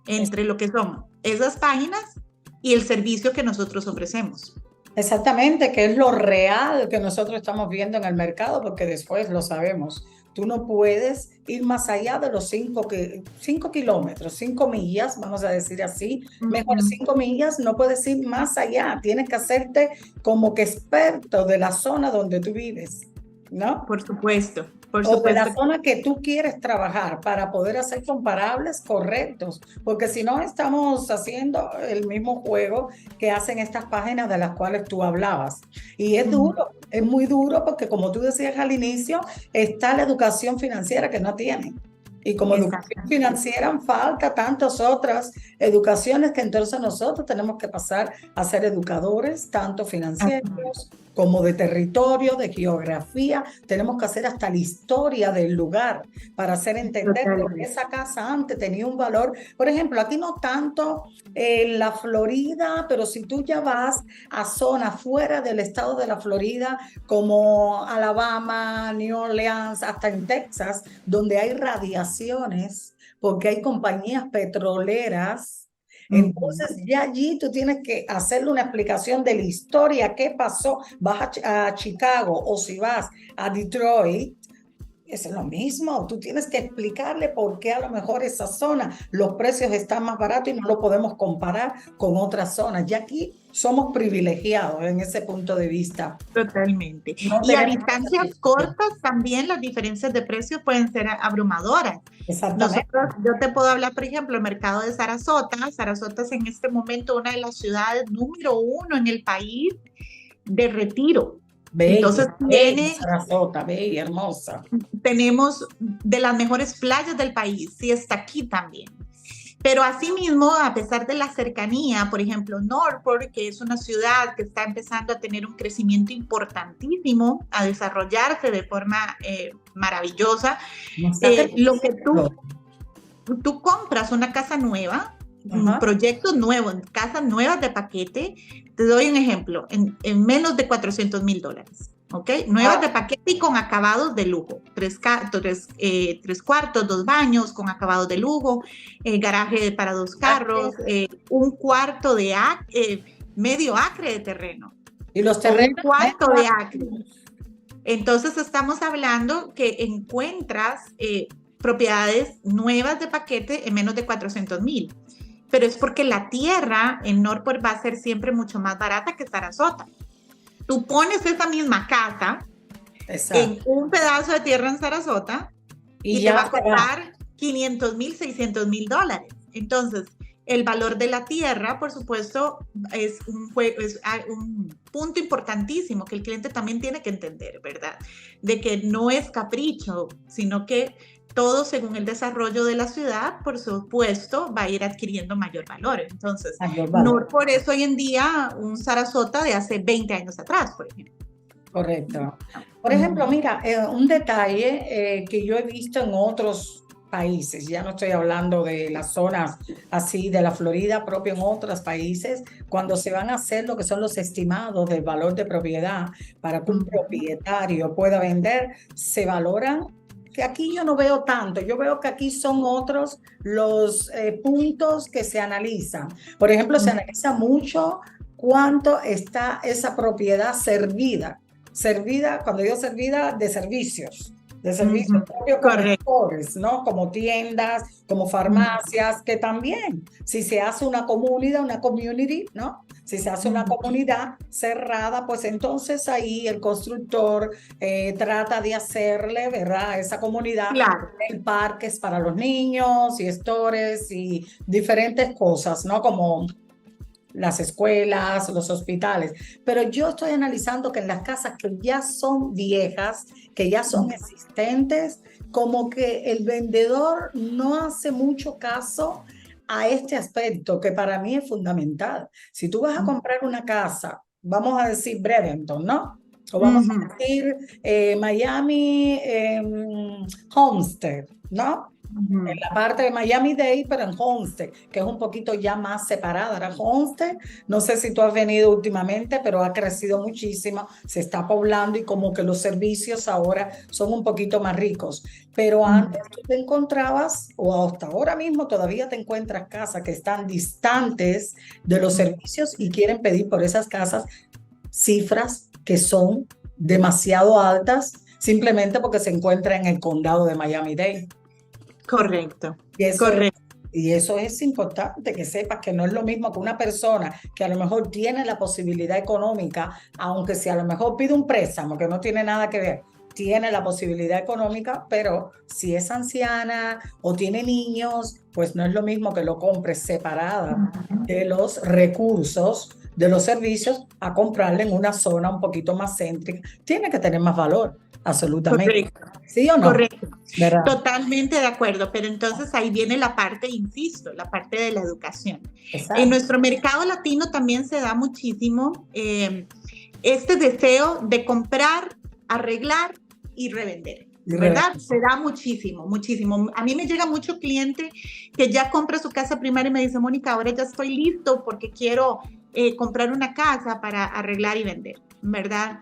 entre lo que son esas páginas y el servicio que nosotros ofrecemos. Exactamente, que es lo real que nosotros estamos viendo en el mercado, porque después lo sabemos. Tú no puedes ir más allá de los 5 kilómetros, 5 millas, vamos a decir así. Mejor 5 millas, no puedes ir más allá. Tienes que hacerte como que experto de la zona donde tú vives, ¿no? Por supuesto. O de la zona que tú quieres trabajar para poder hacer comparables correctos, porque si no estamos haciendo el mismo juego que hacen estas páginas de las cuales tú hablabas. Y es duro, es muy duro porque como tú decías al inicio, está la educación financiera que no tienen. Y como educación financiera falta tantas otras educaciones que entonces nosotros tenemos que pasar a ser educadores, tanto financieros como de territorio, de geografía. Tenemos que hacer hasta la historia del lugar para hacer entender que esa casa antes tenía un valor. Por ejemplo, aquí no tanto en la Florida, pero si tú ya vas a zonas fuera del estado de la Florida, como Alabama, New Orleans, hasta en Texas, donde hay radiaciones, porque hay compañías petroleras Entonces ya allí tú tienes que hacerle una explicación de la historia, qué pasó. Vas a Chicago o si vas a Detroit, es lo mismo, tú tienes que explicarle por qué a lo mejor esa zona los precios están más baratos y no lo podemos comparar con otras zonas. Y aquí somos privilegiados en ese punto de vista. Totalmente. No Y a tenemos distancias cortas también las diferencias de precios pueden ser abrumadoras. Exactamente. Yo te puedo hablar, por ejemplo, el mercado de Sarasota. Sarasota es en este momento una de las ciudades número 1 en el país de retiro. Bella, Entonces bella Sarasota, bella, hermosa. tenemos de las mejores playas del país, sí está aquí también. Pero asimismo, a pesar de la cercanía, por ejemplo, Norfolk, que es una ciudad que está empezando a tener un crecimiento importantísimo, a desarrollarse de forma maravillosa, lo que tú compras una casa nueva, un proyecto nuevo, casas nuevas de paquete, te doy un ejemplo, en menos de $400,000, ¿ok? Nuevas de paquete y con acabados de lujo, tres cuartos, 2 baños con acabados de lujo, garaje para 2 carros, un cuarto de medio acre de terreno. Y los terrenos. Un cuarto de acre. Entonces estamos hablando que encuentras propiedades nuevas de paquete en menos de $400,000. Pero es porque la tierra en Norfolk va a ser siempre mucho más barata que Sarasota. Tú pones esa misma casa en un pedazo de tierra en Sarasota y te va a costar $500,000, $600,000. Entonces, el valor de la tierra, por supuesto, es un punto importantísimo que el cliente también tiene que entender, ¿verdad? De que no es capricho, sino que todo según el desarrollo de la ciudad, por supuesto, va a ir adquiriendo mayor valor. Entonces, no por eso hoy en día un Sarasota de hace 20 años atrás, por ejemplo. Correcto. Por ejemplo, mira, un detalle que yo he visto en otros países, ya no estoy hablando de las zonas así de la Florida, propio en otros países, cuando se van a hacer lo que son los estimados del valor de propiedad para que un propietario pueda vender, se valoran. Que aquí yo no veo tanto, yo veo que aquí son otros los puntos que se analizan. Por ejemplo, se analiza mucho cuánto está esa propiedad servida, cuando digo servida, de servicios propios como sectores, ¿no? Como tiendas, como farmacias, que también, si se hace una comunidad, una community, ¿no? Si se hace una comunidad cerrada, pues entonces ahí el constructor trata de hacerle, ¿verdad? Esa comunidad, el parques para los niños y stores y diferentes cosas, ¿no? Como las escuelas, los hospitales. Pero yo estoy analizando que en las casas que ya son viejas, que ya son existentes, como que el vendedor no hace mucho caso a este aspecto que para mí es fundamental. Si tú vas a comprar una casa, vamos a decir Breventon, ¿no? O vamos a decir Miami Homestead, ¿no? En la parte de Miami-Dade, pero en Homestead, que es un poquito ya más separada. Ahora Homestead, no sé si tú has venido últimamente, pero ha crecido muchísimo, se está poblando y como que los servicios ahora son un poquito más ricos. Pero antes tú te encontrabas, o hasta ahora mismo todavía te encuentras casas que están distantes de los servicios y quieren pedir por esas casas cifras que son demasiado altas, simplemente porque se encuentra en el condado de Miami-Dade. Correcto, correcto. Y eso es importante que sepas que no es lo mismo que una persona que a lo mejor tiene la posibilidad económica, aunque si a lo mejor pide un préstamo que no tiene nada que ver, tiene la posibilidad económica, pero si es anciana o tiene niños, pues no es lo mismo que lo compre separada de los recursos, de los servicios, a comprarle en una zona un poquito más céntrica. Tiene que tener más valor. Absolutamente. Correcto. ¿Sí o no? Correcto. ¿Verdad? Totalmente de acuerdo, pero entonces ahí viene la parte, insisto, la parte de la educación. Exacto. En nuestro mercado latino también se da muchísimo este deseo de comprar, arreglar y revender. ¿Verdad? Se da muchísimo, muchísimo. A mí me llega mucho cliente que ya compra su casa primaria y me dice, Mónica, ahora ya estoy listo porque quiero comprar una casa para arreglar y vender, ¿verdad?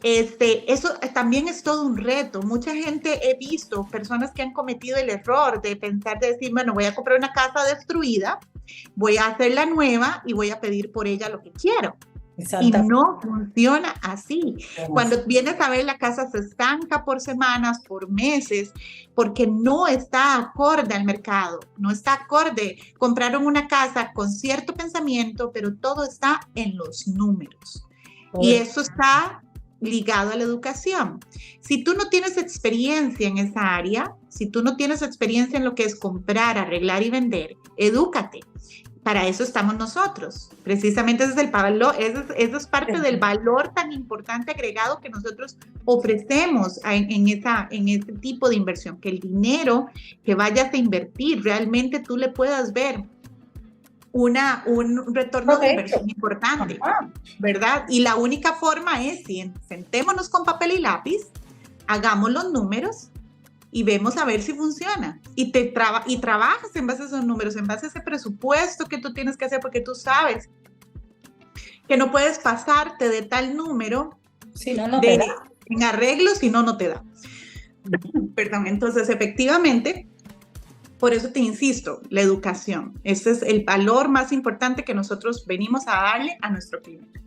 Eso también es todo un reto. Mucha gente he visto, personas que han cometido el error de pensar, de decir, bueno, voy a comprar una casa destruida voy a hacer la nueva y voy a pedir por ella lo que quiero. Y Exactamente. no funciona así. Cuando vienes a ver, la casa se estanca por semanas, por meses, porque no está acorde al mercado, no está acorde. Compraron una casa con cierto pensamiento, pero todo está en los números. Y eso está ligado a la educación. Si tú no tienes experiencia en esa área, si tú no tienes experiencia en lo que es comprar, arreglar y vender, edúcate. Para eso estamos nosotros. Precisamente ese es el valor, eso es parte del valor tan importante agregado que nosotros ofrecemos en este tipo de inversión, que el dinero que vayas a invertir, realmente tú le puedas ver un retorno de inversión importante, ¿verdad? Y la única forma es, sentémonos con papel y lápiz, hagamos los números y vemos a ver si funciona. Y trabajas en base a esos números, en base a ese presupuesto que tú tienes que hacer, porque tú sabes que no puedes pasarte de tal número en arreglos, si no te da. Perdón, entonces efectivamente, por eso te insisto, la educación. Ese es el valor más importante que nosotros venimos a darle a nuestro cliente.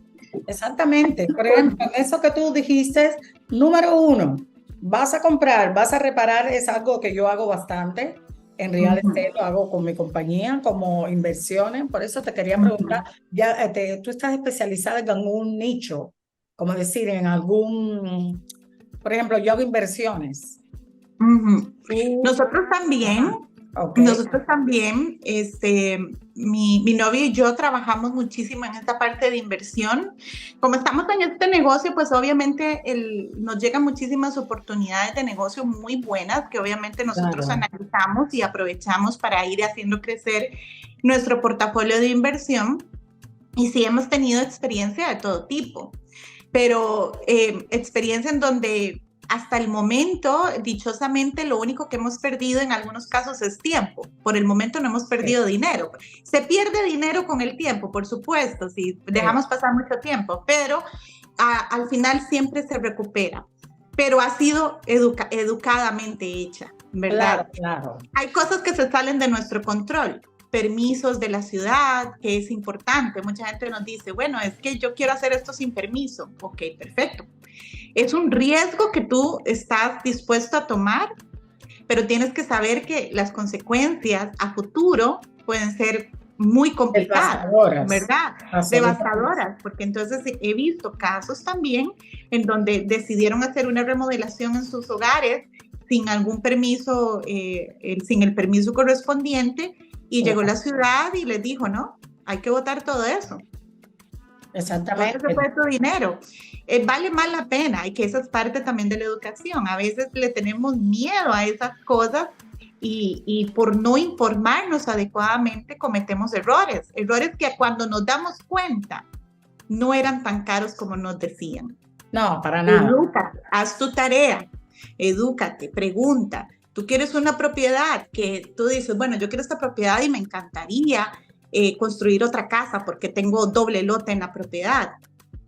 Exactamente. Por ejemplo, eso que tú dijiste, número 1, vas a comprar, vas a reparar, es algo que yo hago bastante. En real estate lo hago con mi compañía como inversiones. Por eso te quería preguntar, ya tú estás especializada en algún nicho, como decir, en algún, por ejemplo, yo hago inversiones. Nosotros también. Okay. Nosotros también, mi novio y yo trabajamos muchísimo en esta parte de inversión. Como estamos en este negocio, pues obviamente nos llegan muchísimas oportunidades de negocio muy buenas que obviamente nosotros analizamos y aprovechamos para ir haciendo crecer nuestro portafolio de inversión. Y sí hemos tenido experiencia de todo tipo, pero experiencia en donde hasta el momento, dichosamente, lo único que hemos perdido en algunos casos es tiempo. Por el momento no hemos perdido dinero. Se pierde dinero con el tiempo, por supuesto, si dejamos pasar mucho tiempo, pero al final siempre se recupera. Pero ha sido educadamente hecha, ¿verdad? Claro. Hay cosas que se salen de nuestro control. Permisos de la ciudad, que es importante. Mucha gente nos dice, bueno, es que yo quiero hacer esto sin permiso. Ok, perfecto. Es un riesgo que tú estás dispuesto a tomar, pero tienes que saber que las consecuencias a futuro pueden ser muy complicadas, ¿verdad? Devastadoras, porque entonces he visto casos también en donde decidieron hacer una remodelación en sus hogares sin algún permiso, sin el permiso correspondiente, y llegó la ciudad y les dijo, no, hay que botar todo eso. Exactamente. Se fue tu dinero. Vale más la pena, y que esa es parte también de la educación. A veces le tenemos miedo a esas cosas y por no informarnos adecuadamente cometemos errores que cuando nos damos cuenta no eran tan caros como nos decían. No, para nada. Edúcate, haz tu tarea, edúcate, pregunta. Tú quieres una propiedad que tú dices, bueno, yo quiero esta propiedad y me encantaría construir otra casa porque tengo doble lote en la propiedad.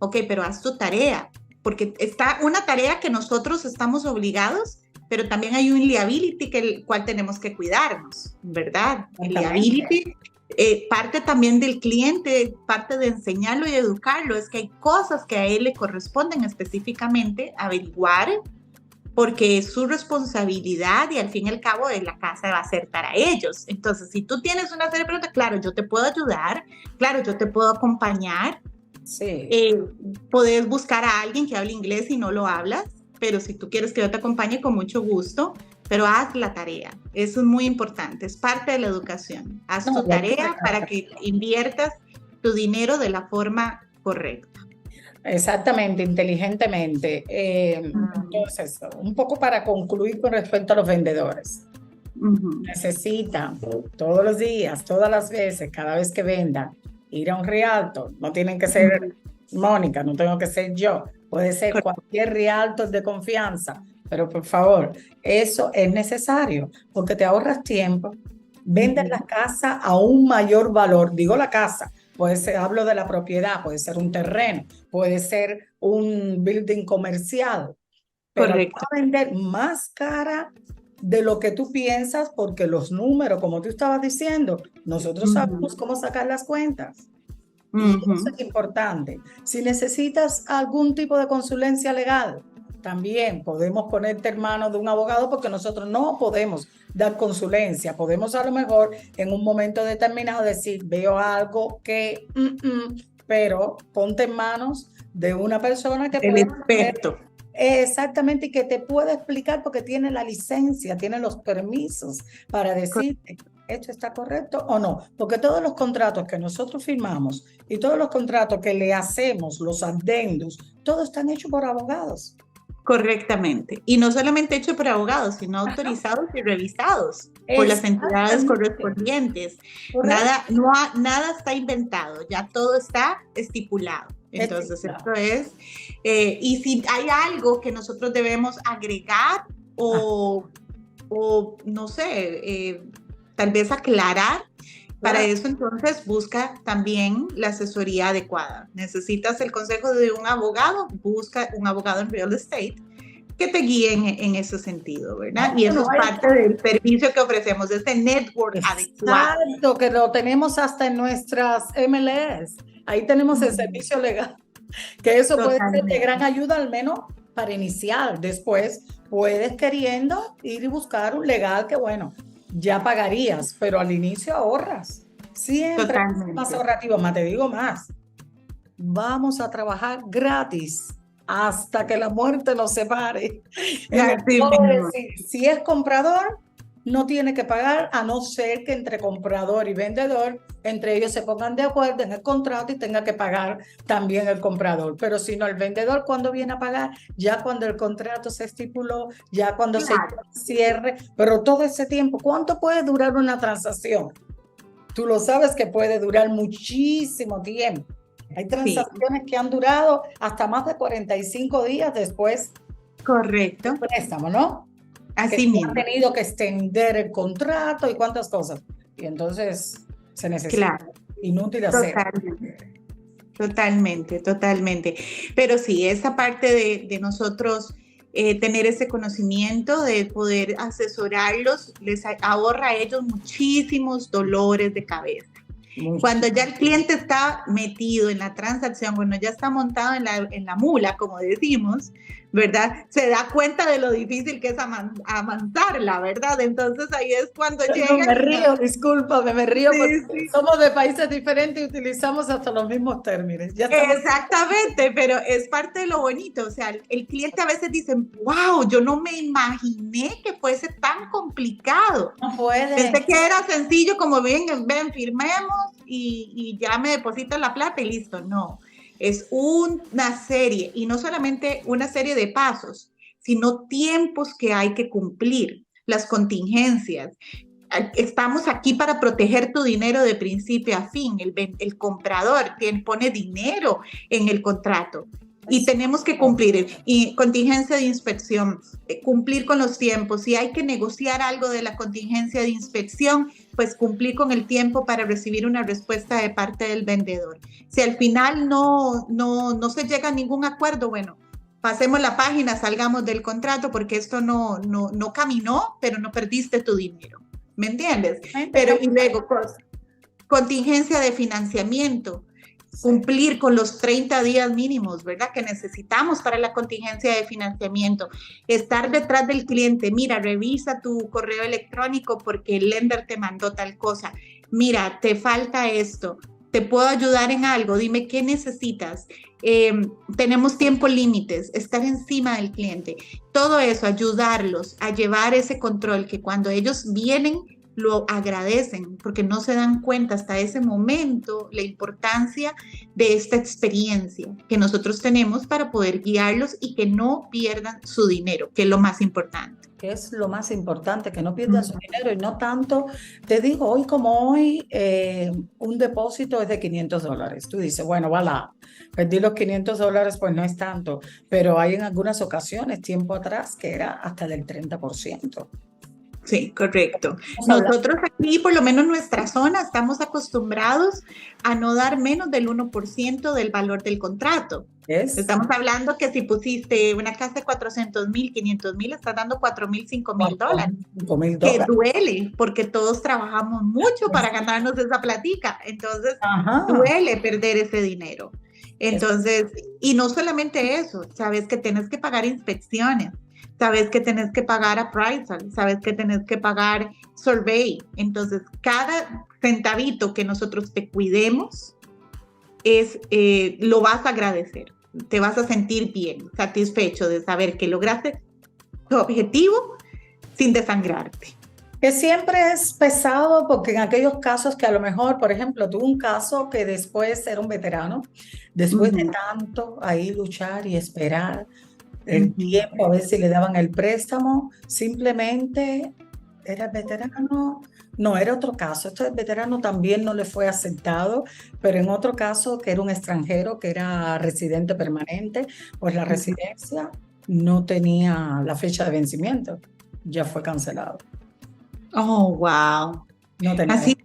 Ok, pero haz tu tarea, porque está una tarea que nosotros estamos obligados, pero también hay un liability el cual tenemos que cuidarnos, ¿verdad? El liability, parte también del cliente, parte de enseñarlo y educarlo, es que hay cosas que a él le corresponden específicamente averiguar, porque es su responsabilidad y al fin y al cabo la casa va a ser para ellos. Entonces, si tú tienes una serie de preguntas, claro, yo te puedo ayudar, claro, yo te puedo acompañar. Sí. Puedes buscar a alguien que hable inglés si no lo hablas, pero si tú quieres que yo te acompañe, con mucho gusto, pero haz la tarea. Eso es muy importante, es parte de la educación. Haz tu tarea para que inviertas tu dinero de la forma correcta. Exactamente, inteligentemente. Entonces, un poco para concluir con respecto a los vendedores. Necesitan todos los días, todas las veces, cada vez que vendan, ir a un realtor. No tienen que ser Mónica, no tengo que ser yo. Puede ser cualquier realtor de confianza. Pero por favor, eso es necesario porque te ahorras tiempo. Vendes la casa a un mayor valor. Digo la casa. Puede ser, hablo de la propiedad, puede ser un terreno, puede ser un building comercial. Pero correcto. va a vender más cara de lo que tú piensas, porque los números, como tú estabas diciendo, nosotros sabemos cómo sacar las cuentas. Y eso es importante. Si necesitas algún tipo de consulencia legal, también podemos ponerte en manos de un abogado, porque nosotros no podemos dar consulencia. Podemos a lo mejor en un momento determinado decir, veo algo que, pero ponte en manos de una persona que el experto. Exactamente, y que te puede explicar porque tiene la licencia, tiene los permisos para decirte esto está correcto o no, porque todos los contratos que nosotros firmamos y todos los contratos que le hacemos, los adendos, todos están hechos por abogados. Correctamente, y no solamente hechos por abogados, sino autorizados y revisados por las entidades correspondientes. Nada está inventado, ya todo está estipulado. Entonces, esto es, y si hay algo que nosotros debemos agregar o no sé, tal vez aclarar, para eso entonces busca también la asesoría adecuada. Necesitas el consejo de un abogado, busca un abogado en real estate que te guíe en ese sentido, ¿verdad? Y eso es parte del servicio que ofrecemos, este network adecuado. Exacto, que lo tenemos hasta en nuestras MLS. Ahí tenemos el servicio legal, que eso puede ser de gran ayuda, al menos para iniciar. Después puedes queriendo ir y buscar un legal que, bueno, ya pagarías, pero al inicio ahorras. Siempre es más ahorrativo. Más te digo más, vamos a trabajar gratis hasta que la muerte nos separe. Si es comprador, no tiene que pagar, a no ser que entre comprador y vendedor, entre ellos se pongan de acuerdo en el contrato y tenga que pagar también el comprador. Pero si no, el vendedor, ¿cuándo viene a pagar? Ya cuando el contrato se estipuló, ya cuando se cierre, pero todo ese tiempo, ¿cuánto puede durar una transacción? Tú lo sabes que puede durar muchísimo tiempo. Hay transacciones que han durado hasta más de 45 días después. Correcto. Del préstamo, ¿no? Así mismo. Han tenido que extender el contrato y cuántas cosas. Y entonces se necesita. Claro. Inútil hacer. Totalmente. Pero sí, esa parte de nosotros tener ese conocimiento, de poder asesorarlos, les ahorra a ellos muchísimos dolores de cabeza. Cuando ya el cliente está metido en la transacción, cuando ya está montado en la mula, como decimos, ¿verdad? Se da cuenta de lo difícil que es amansarla, ¿verdad? Entonces ahí es cuando llega... Me río, discúlpame, me río porque somos de países diferentes y utilizamos hasta los mismos términos. Exactamente, pero es parte de lo bonito. O sea, el cliente a veces dice, wow, yo no me imaginé que fuese tan complicado. No puede. Pensé que era sencillo como ven, firmemos y ya me depositan la plata y listo. No. Es una serie, y no solamente una serie de pasos, sino tiempos que hay que cumplir, las contingencias. Estamos aquí para proteger tu dinero de principio a fin. El comprador pone dinero en el contrato y tenemos que cumplir. Y contingencia de inspección, cumplir con los tiempos. Si hay que negociar algo de la contingencia de inspección, pues cumplir con el tiempo para recibir una respuesta de parte del vendedor. Si al final no se llega a ningún acuerdo, bueno, pasemos la página, salgamos del contrato porque esto no caminó, pero no perdiste tu dinero. ¿Me entiendes? Pero y luego, contingencia de financiamiento, cumplir con los 30 días mínimos, ¿verdad? Que necesitamos para la contingencia de financiamiento. Estar detrás del cliente, mira, revisa tu correo electrónico porque el lender te mandó tal cosa. Mira, te falta esto. ¿Te puedo ayudar en algo? Dime qué necesitas. Tenemos tiempo límites, estar encima del cliente. Todo eso, ayudarlos a llevar ese control que cuando ellos vienen lo agradecen porque no se dan cuenta hasta ese momento la importancia de esta experiencia que nosotros tenemos para poder guiarlos y que no pierdan su dinero, que es lo más importante. Que es lo más importante, que no pierdan su dinero y no tanto, te digo, hoy como hoy, un depósito es de $500. Tú dices, bueno, voilà, perdí los $500, pues no es tanto, pero hay en algunas ocasiones, tiempo atrás, que era hasta del 30%. Sí, correcto. Nosotros aquí, por lo menos en nuestra zona, estamos acostumbrados a no dar menos del 1% del valor del contrato. Estamos hablando que si pusiste una casa de 400,000, 500,000, estás dando 4,000, 5,000 dólares. Que duele, porque todos trabajamos mucho para ganarnos esa platica. Entonces, duele perder ese dinero. Entonces, y no solamente eso, sabes que tienes que pagar inspecciones. Sabes que tenés que pagar appraisal, sabes que tenés que pagar survey. Entonces, cada centavito que nosotros te cuidemos, lo vas a agradecer. Te vas a sentir bien, satisfecho de saber que lograste tu objetivo sin desangrarte. Que siempre es pesado porque en aquellos casos que a lo mejor, por ejemplo, tuve un caso que después era un veterano, después de tanto ahí luchar y esperar, el tiempo, a ver si le daban el préstamo, simplemente era el veterano, no, era otro caso, el veterano también no le fue aceptado, pero en otro caso que era un extranjero, que era residente permanente, pues la residencia no tenía la fecha de vencimiento, ya fue cancelado. Oh, wow. No tenía. Así,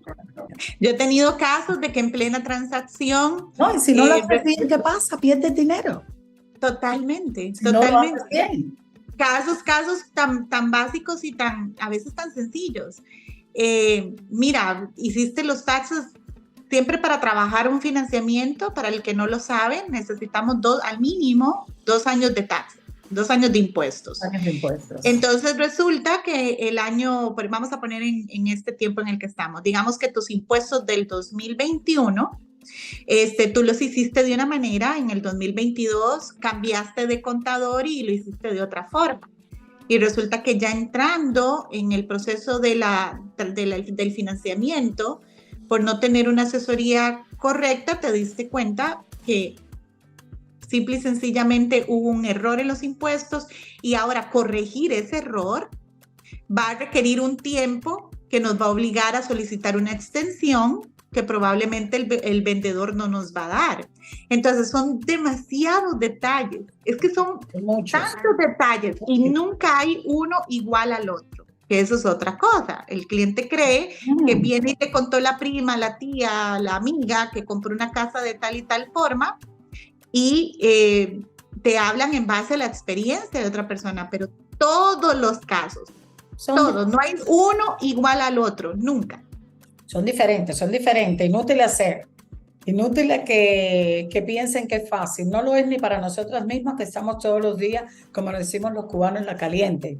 yo he tenido casos de que en plena transacción... No, y si no lo reciben, ¿qué pasa? Pierdes dinero. Totalmente, Si totalmente. No bien. Casos tan básicos y a veces tan sencillos. Mira, hiciste los taxes siempre para trabajar un financiamiento. Para el que no lo sabe, necesitamos al mínimo 2 años de taxes, 2 años de impuestos. Entonces resulta que el año, vamos a poner en este tiempo en el que estamos, digamos que tus impuestos del 2021, tú los hiciste de una manera, en el 2022 cambiaste de contador y lo hiciste de otra forma. Y resulta que ya entrando en el proceso del financiamiento, por no tener una asesoría correcta, te diste cuenta que simple y sencillamente hubo un error en los impuestos y ahora corregir ese error va a requerir un tiempo que nos va a obligar a solicitar una extensión que probablemente el vendedor no nos va a dar. Entonces son demasiados detalles, es que son tantos detalles y nunca hay uno igual al otro, que eso es otra cosa. El cliente cree que viene y te contó la prima, la tía, la amiga que compró una casa de tal y tal forma y te hablan en base a la experiencia de otra persona, pero todos los casos, todos, no hay uno igual al otro, nunca. Son diferentes, inútil que piensen que es fácil, no lo es ni para nosotras mismas que estamos todos los días, como lo decimos los cubanos, en la caliente.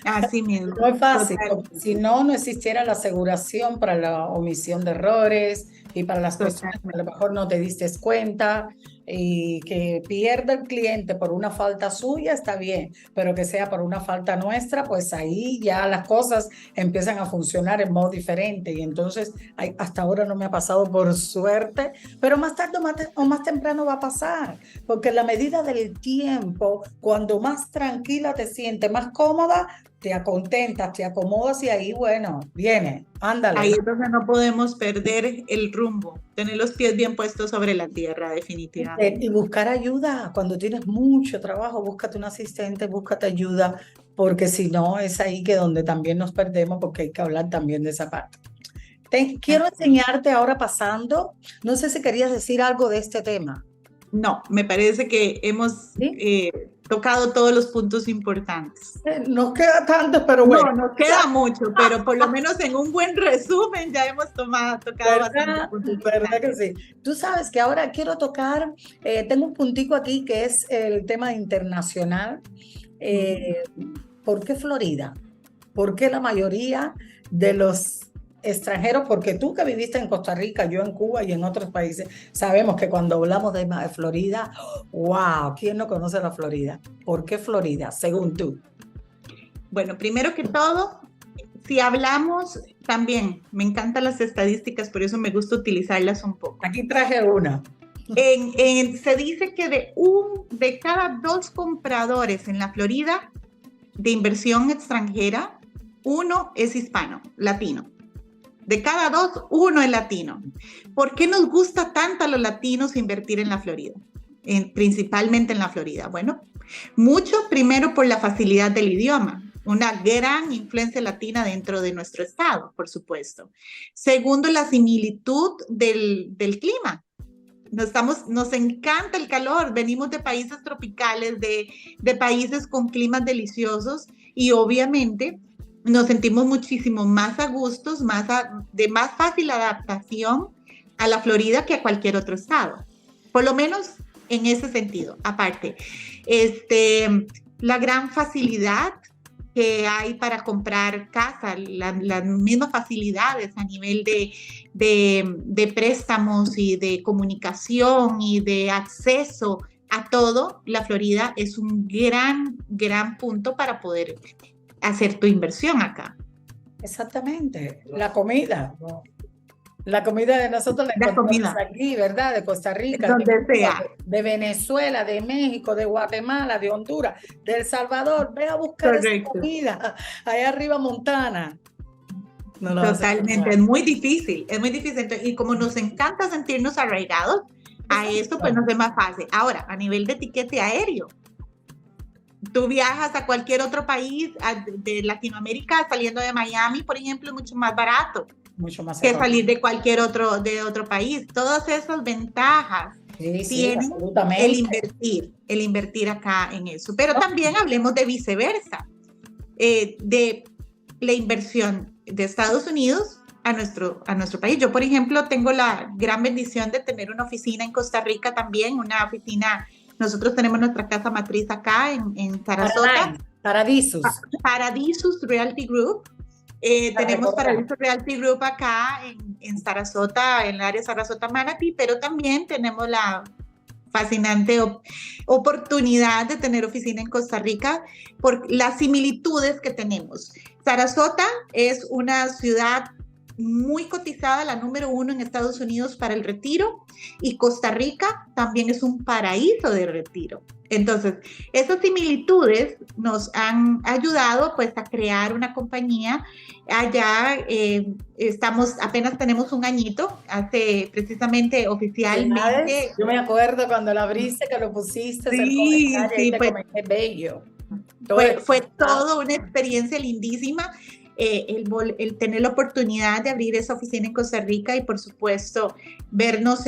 Así mismo. No es fácil, si no existiera la aseguración para la omisión de errores y para las personas que a lo mejor no te diste cuenta y que pierda el cliente por una falta suya, está bien, pero que sea por una falta nuestra, pues ahí ya las cosas empiezan a funcionar en modo diferente y entonces hasta ahora no me ha pasado por suerte, pero más tarde o más temprano va a pasar, porque en la medida del tiempo, cuando más tranquila te sientes, más cómoda, te acontentas, te acomodas y ahí, bueno, viene, ándale. Ahí es donde no podemos perder el rumbo, tener los pies bien puestos sobre la tierra, definitivamente. Y buscar ayuda, cuando tienes mucho trabajo, búscate un asistente, búscate ayuda, porque si no, es ahí que donde también nos perdemos, porque hay que hablar también de esa parte. Quiero enseñarte ahora pasando, no sé si querías decir algo de este tema. No, me parece que hemos tocado todos los puntos importantes. Nos queda tanto, pero bueno. No, nos queda mucho, pero por lo menos en un buen resumen ya hemos tocado bastante puntos. ¿Verdad que sí? Tú sabes que ahora quiero tocar, tengo un puntico aquí que es el tema internacional. ¿Por qué Florida? ¿Por qué la mayoría de los extranjeros? Porque tú que viviste en Costa Rica, yo en Cuba y en otros países, sabemos que cuando hablamos de Florida, wow, ¿quién no conoce la Florida? ¿Por qué Florida, según tú? Bueno, primero que todo, si hablamos también, me encantan las estadísticas, por eso me gusta utilizarlas un poco. Aquí traje una. Se dice que de cada 2 compradores en la Florida de inversión extranjera, 1 es hispano, latino. De cada 2, 1 es latino. ¿Por qué nos gusta tanto a los latinos invertir en la Florida? Principalmente en la Florida. Bueno, mucho primero por la facilidad del idioma. una gran influencia latina dentro de nuestro estado, por supuesto. Segundo, la similitud del clima. Nos encanta el calor, venimos de países tropicales, de países con climas deliciosos y obviamente nos sentimos muchísimo más a gustos, de más fácil adaptación a la Florida que a cualquier otro estado, por lo menos en ese sentido. Aparte, la gran facilidad que hay para comprar casa, las mismas facilidades a nivel de préstamos y de comunicación y de acceso a todo, la Florida es un gran punto para poder hacer tu inversión acá. Exactamente, la comida. La comida de nosotros la encontramos aquí, ¿verdad? De Costa Rica, donde sea. De Venezuela, de México, de Guatemala, de Honduras, de El Salvador. Ve a buscar esa comida. Allá arriba, Montana. No totalmente, es muy difícil. Y como nos encanta sentirnos arraigados a esto, pues nos es más fácil. Ahora, a nivel de tiquete aéreo, tú viajas a cualquier otro país de Latinoamérica, saliendo de Miami, por ejemplo, es mucho más barato. Mucho más que salir de cualquier otro país. Todas esas ventajas tienen el invertir acá en eso. Pero también hablemos de viceversa, de la inversión de Estados Unidos a nuestro país. Yo, por ejemplo, tengo la gran bendición de tener una oficina en Costa Rica también, nosotros tenemos nuestra casa matriz acá en Sarasota. Paradisus Realty Group. Tenemos Paradisus Realty Group acá en Sarasota, en el área Sarasota-Manatí, pero también tenemos la fascinante oportunidad de tener oficina en Costa Rica por las similitudes que tenemos. Sarasota es una ciudad muy cotizada, la número 1 en Estados Unidos para el retiro, y Costa Rica también es un paraíso de retiro. Entonces, esas similitudes nos han ayudado pues a crear una compañía. Allá apenas tenemos un añito, hace precisamente oficialmente. Yo me acuerdo cuando la abriste, que lo pusiste, sí, fue bello. Fue toda una experiencia lindísima. El tener la oportunidad de abrir esa oficina en Costa Rica y por supuesto vernos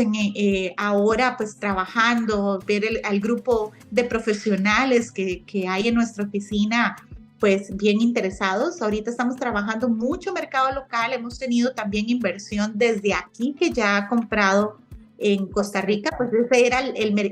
ahora pues trabajando, ver al grupo de profesionales que hay en nuestra oficina pues bien interesados. Ahorita estamos trabajando mucho mercado local, hemos tenido también inversión desde aquí que ya ha comprado en Costa Rica, pues esa era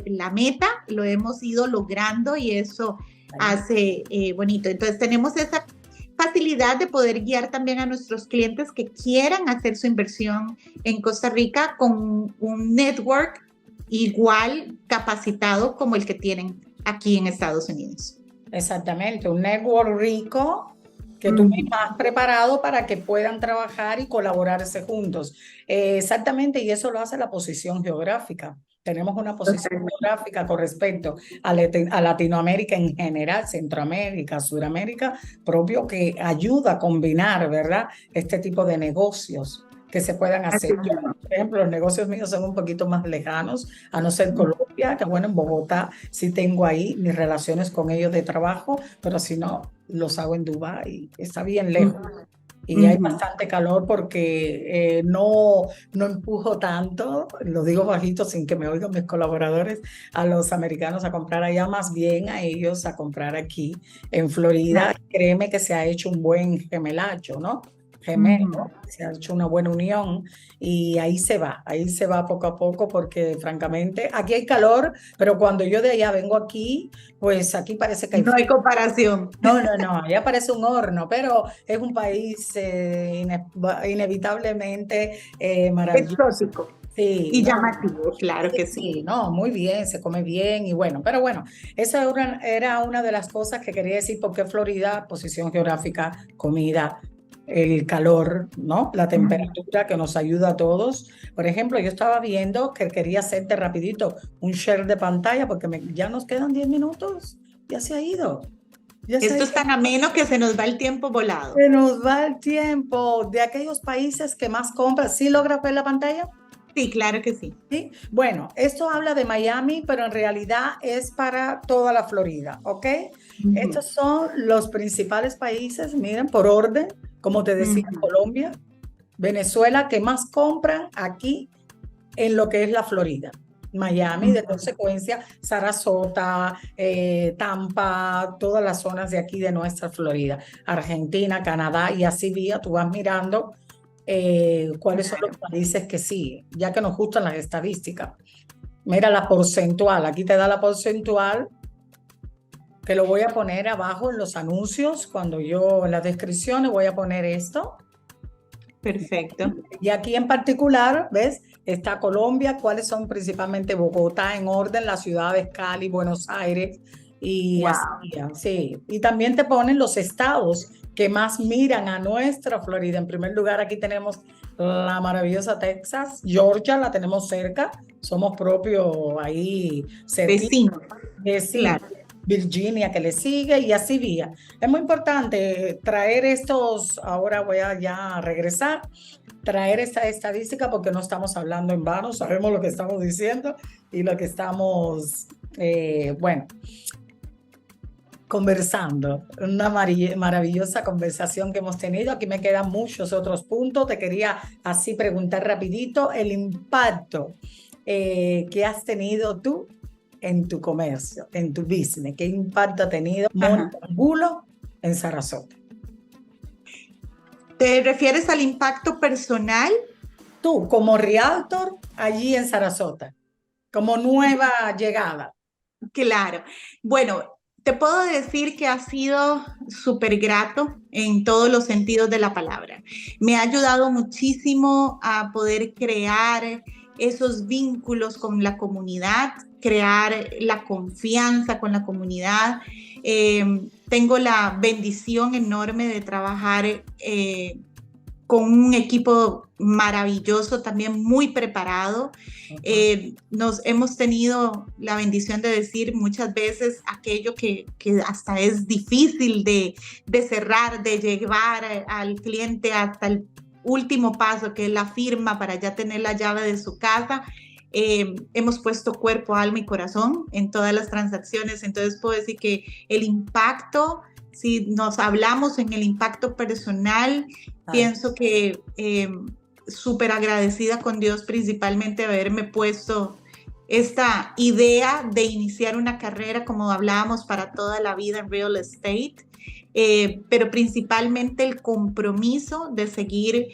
la meta, lo hemos ido logrando y eso hace bonito. Entonces tenemos esa facilidad de poder guiar también a nuestros clientes que quieran hacer su inversión en Costa Rica con un network igual capacitado como el que tienen aquí en Estados Unidos. Exactamente, un network rico que tú mismo has preparado para que puedan trabajar y colaborarse juntos. Exactamente, y eso lo hace la posición geográfica. Tenemos una posición geográfica con respecto a Latinoamérica en general, Centroamérica, Suramérica, propio que ayuda a combinar, ¿verdad? Este tipo de negocios que se puedan hacer. Yo, por ejemplo, los negocios míos son un poquito más lejanos, a no ser Colombia, que bueno, en Bogotá sí tengo ahí mis relaciones con ellos de trabajo, pero si no, los hago en Dubái, está bien lejos. Y hay bastante calor porque no empujo tanto, lo digo bajito sin que me oigan mis colaboradores, a los americanos a comprar allá, más bien a ellos a comprar aquí en Florida. Créeme que se ha hecho un buen gemelacho, ¿no? Se ha hecho una buena unión y ahí se va poco a poco porque francamente aquí hay calor, pero cuando yo de allá vengo aquí, pues aquí parece que no hay comparación. No, allá parece un horno, pero es un país inevitablemente maravilloso. Exótico. Sí, y llamativo, claro que sí. No, muy bien, se come bien y bueno, pero bueno, esa era una de las cosas que quería decir porque Florida, posición geográfica, comida, el calor, ¿no? La temperatura que nos ayuda a todos. Por ejemplo, yo estaba viendo que quería hacerte rapidito un share de pantalla porque ya nos quedan 10 minutos, ya se ha ido. Esto es tan ameno que se nos va el tiempo volado. Se nos va el tiempo. De aquellos países que más compran, ¿sí logras ver la pantalla? Sí, claro que sí. ¿Sí? Bueno, esto habla de Miami, pero en realidad es para toda la Florida, ¿ok? Estos son los principales países, miren, por orden, como te decía, Colombia, Venezuela, que más compran aquí en lo que es la Florida. Miami, de consecuencia, Sarasota, Tampa, todas las zonas de aquí de nuestra Florida, Argentina, Canadá, y así vía, tú vas mirando cuáles son los países que sí, ya que nos gustan las estadísticas. Mira la porcentual, aquí te da la porcentual, que lo voy a poner abajo en los anuncios, cuando yo en las descripciones voy a poner esto. Perfecto. Y aquí en particular, ¿ves? Está Colombia, cuáles son principalmente Bogotá en orden, las ciudades Cali, Buenos Aires y así, sí. Y también te ponen los estados que más miran a nuestra Florida. En primer lugar, aquí tenemos la maravillosa Texas, Georgia la tenemos cerca, somos propios ahí Vecinos. Claro. Virginia que le sigue y así vía. Es muy importante traer estos, ahora voy a ya regresar, traer esta estadística porque no estamos hablando en vano, sabemos lo que estamos diciendo y lo que estamos, bueno, conversando. Una maravillosa conversación que hemos tenido. Aquí me quedan muchos otros puntos. Te quería así preguntar rapidito el impacto que has tenido tú en tu comercio, en tu business. ¿Qué impacto ha tenido Mónica Angulo en Sarasota? ¿Te refieres al impacto personal? Tú, como realtor, allí en Sarasota, como nueva llegada. Claro. Bueno, te puedo decir que ha sido súper grato en todos los sentidos de la palabra. Me ha ayudado muchísimo a poder crear esos vínculos con la comunidad, crear la confianza con la comunidad. Tengo la bendición enorme de trabajar con un equipo maravilloso, también muy preparado. Nos hemos tenido la bendición de decir muchas veces aquello que hasta es difícil de cerrar, de llevar al cliente hasta el último paso, que es la firma para ya tener la llave de su casa. Hemos puesto cuerpo, alma y corazón en todas las transacciones, entonces puedo decir que el impacto, si nos hablamos en el impacto personal, pienso que súper agradecida con Dios, principalmente de haberme puesto esta idea de iniciar una carrera, como hablábamos, para toda la vida en real estate, pero principalmente el compromiso de seguir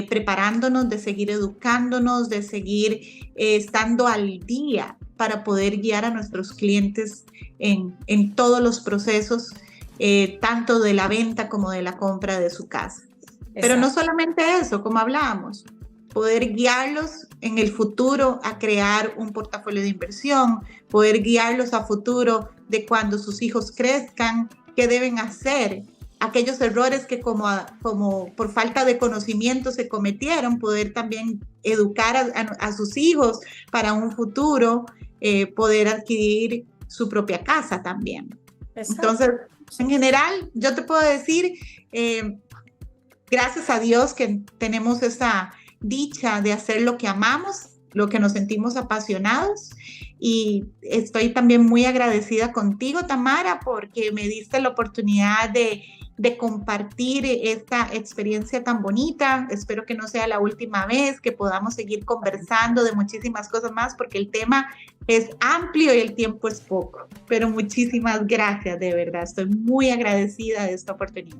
preparándonos, de seguir educándonos, de seguir estando al día para poder guiar a nuestros clientes en todos los procesos, tanto de la venta como de la compra de su casa. Pero no solamente eso, como hablábamos, poder guiarlos en el futuro a crear un portafolio de inversión, poder guiarlos a futuro de cuando sus hijos crezcan, qué deben hacer, aquellos errores que como por falta de conocimiento se cometieron, poder también educar a sus hijos para un futuro, poder adquirir su propia casa también. Exacto. Entonces, en general, yo te puedo decir, gracias a Dios que tenemos esa dicha de hacer lo que amamos, lo que nos sentimos apasionados, y estoy también muy agradecida contigo, Tamara, porque me diste la oportunidad de compartir esta experiencia tan bonita. Espero que no sea la última vez, que podamos seguir conversando de muchísimas cosas más, porque el tema es amplio y el tiempo es poco. Pero muchísimas gracias, de verdad. Estoy muy agradecida de esta oportunidad.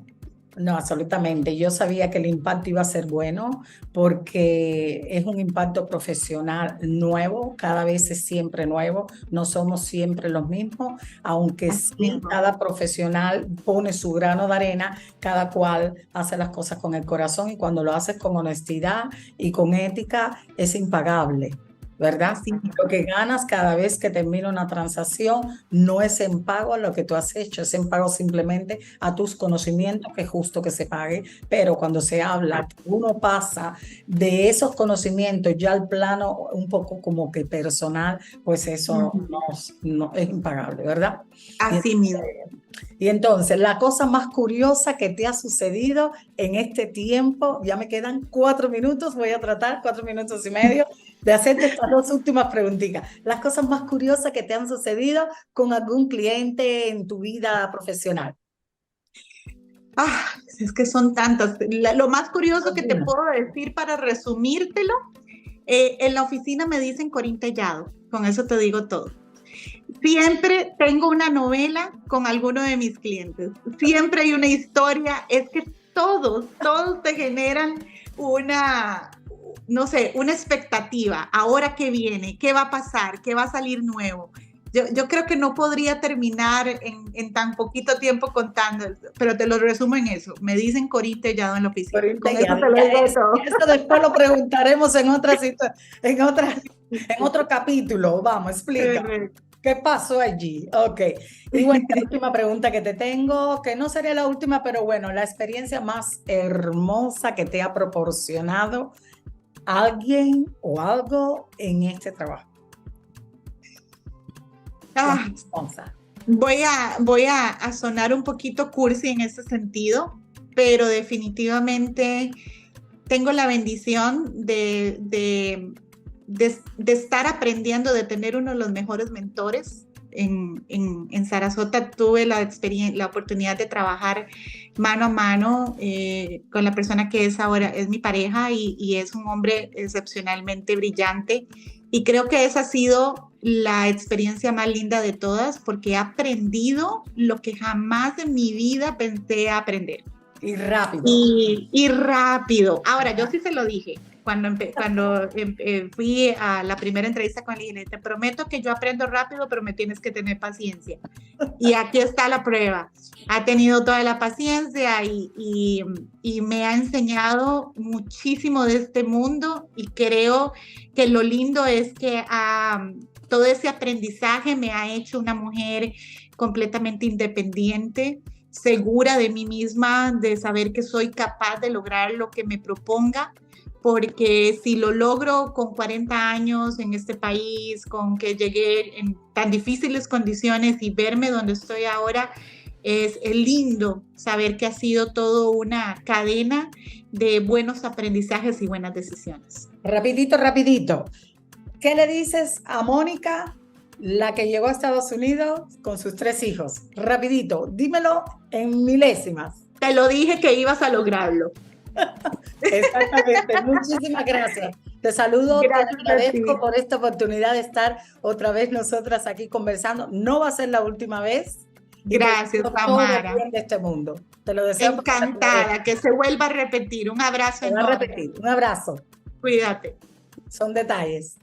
No, absolutamente. Yo sabía que el impacto iba a ser bueno porque es un impacto profesional nuevo, cada vez es siempre nuevo, no somos siempre los mismos, aunque sí cada profesional pone su grano de arena, cada cual hace las cosas con el corazón, y cuando lo haces con honestidad y con ética es impagable, ¿verdad? Sí. Lo que ganas cada vez que termina una transacción no es en pago a lo que tú has hecho, es en pago simplemente a tus conocimientos, que es justo que se pague, pero cuando se habla, uno pasa de esos conocimientos ya al plano un poco como que personal, pues eso no es impagable, ¿verdad? Así mismo. Y entonces, la cosa más curiosa que te ha sucedido en este tiempo, ya me quedan 4 minutos, voy a tratar 4 minutos y medio de hacerte estas 2 últimas preguntitas. Las cosas más curiosas que te han sucedido con algún cliente en tu vida profesional. Es que son tantas. Lo más curioso que te puedo decir para resumírtelo, en la oficina me dicen Corín Tellado, con eso te digo todo. Siempre tengo una novela con alguno de mis clientes, siempre hay una historia, es que todos te generan una, no sé, una expectativa, ahora qué viene, qué va a pasar, qué va a salir nuevo. Yo creo que no podría terminar en tan poquito tiempo contando, pero te lo resumo en eso. Me dicen Corín Tellado en la oficina. Con eso te lo digo todo. Eso después lo preguntaremos en otro capítulo. Vamos, explica. ¿Qué pasó allí? Ok. Y bueno, la última pregunta que te tengo, que no sería la última, pero bueno, la experiencia más hermosa que te ha proporcionado alguien o algo en este trabajo. Voy a sonar un poquito cursi en ese sentido, pero definitivamente tengo la bendición de estar aprendiendo, de tener uno de los mejores mentores. En Sarasota tuve la oportunidad de trabajar mano a mano con la persona que ahora es mi pareja y es un hombre excepcionalmente brillante. Y creo que esa ha sido la experiencia más linda de todas, porque he aprendido lo que jamás en mi vida pensé aprender. Y rápido. Y rápido. Ahora, yo sí se lo dije. Cuando fui a la primera entrevista con él, te prometo que yo aprendo rápido, pero me tienes que tener paciencia. Y aquí está la prueba. Ha tenido toda la paciencia y me ha enseñado muchísimo de este mundo, y creo que lo lindo es que todo ese aprendizaje me ha hecho una mujer completamente independiente, segura de mí misma, de saber que soy capaz de lograr lo que me proponga, porque si lo logro con 40 años en este país, con que llegué en tan difíciles condiciones y verme donde estoy ahora, es lindo saber que ha sido todo una cadena de buenos aprendizajes y buenas decisiones. Rapidito. ¿Qué le dices a Mónica, la que llegó a Estados Unidos con sus 3 hijos? Rapidito, dímelo en milésimas. Te lo dije que ibas a lograrlo. Exactamente, muchísimas gracias. Te saludo, gracias, te agradezco por esta oportunidad de estar otra vez nosotras aquí conversando. No va a ser la última vez. Gracias, Tamara. De este mundo. Te lo deseo. Encantada, que se vuelva a repetir. Un abrazo enorme. Un abrazo. Cuídate. Son detalles.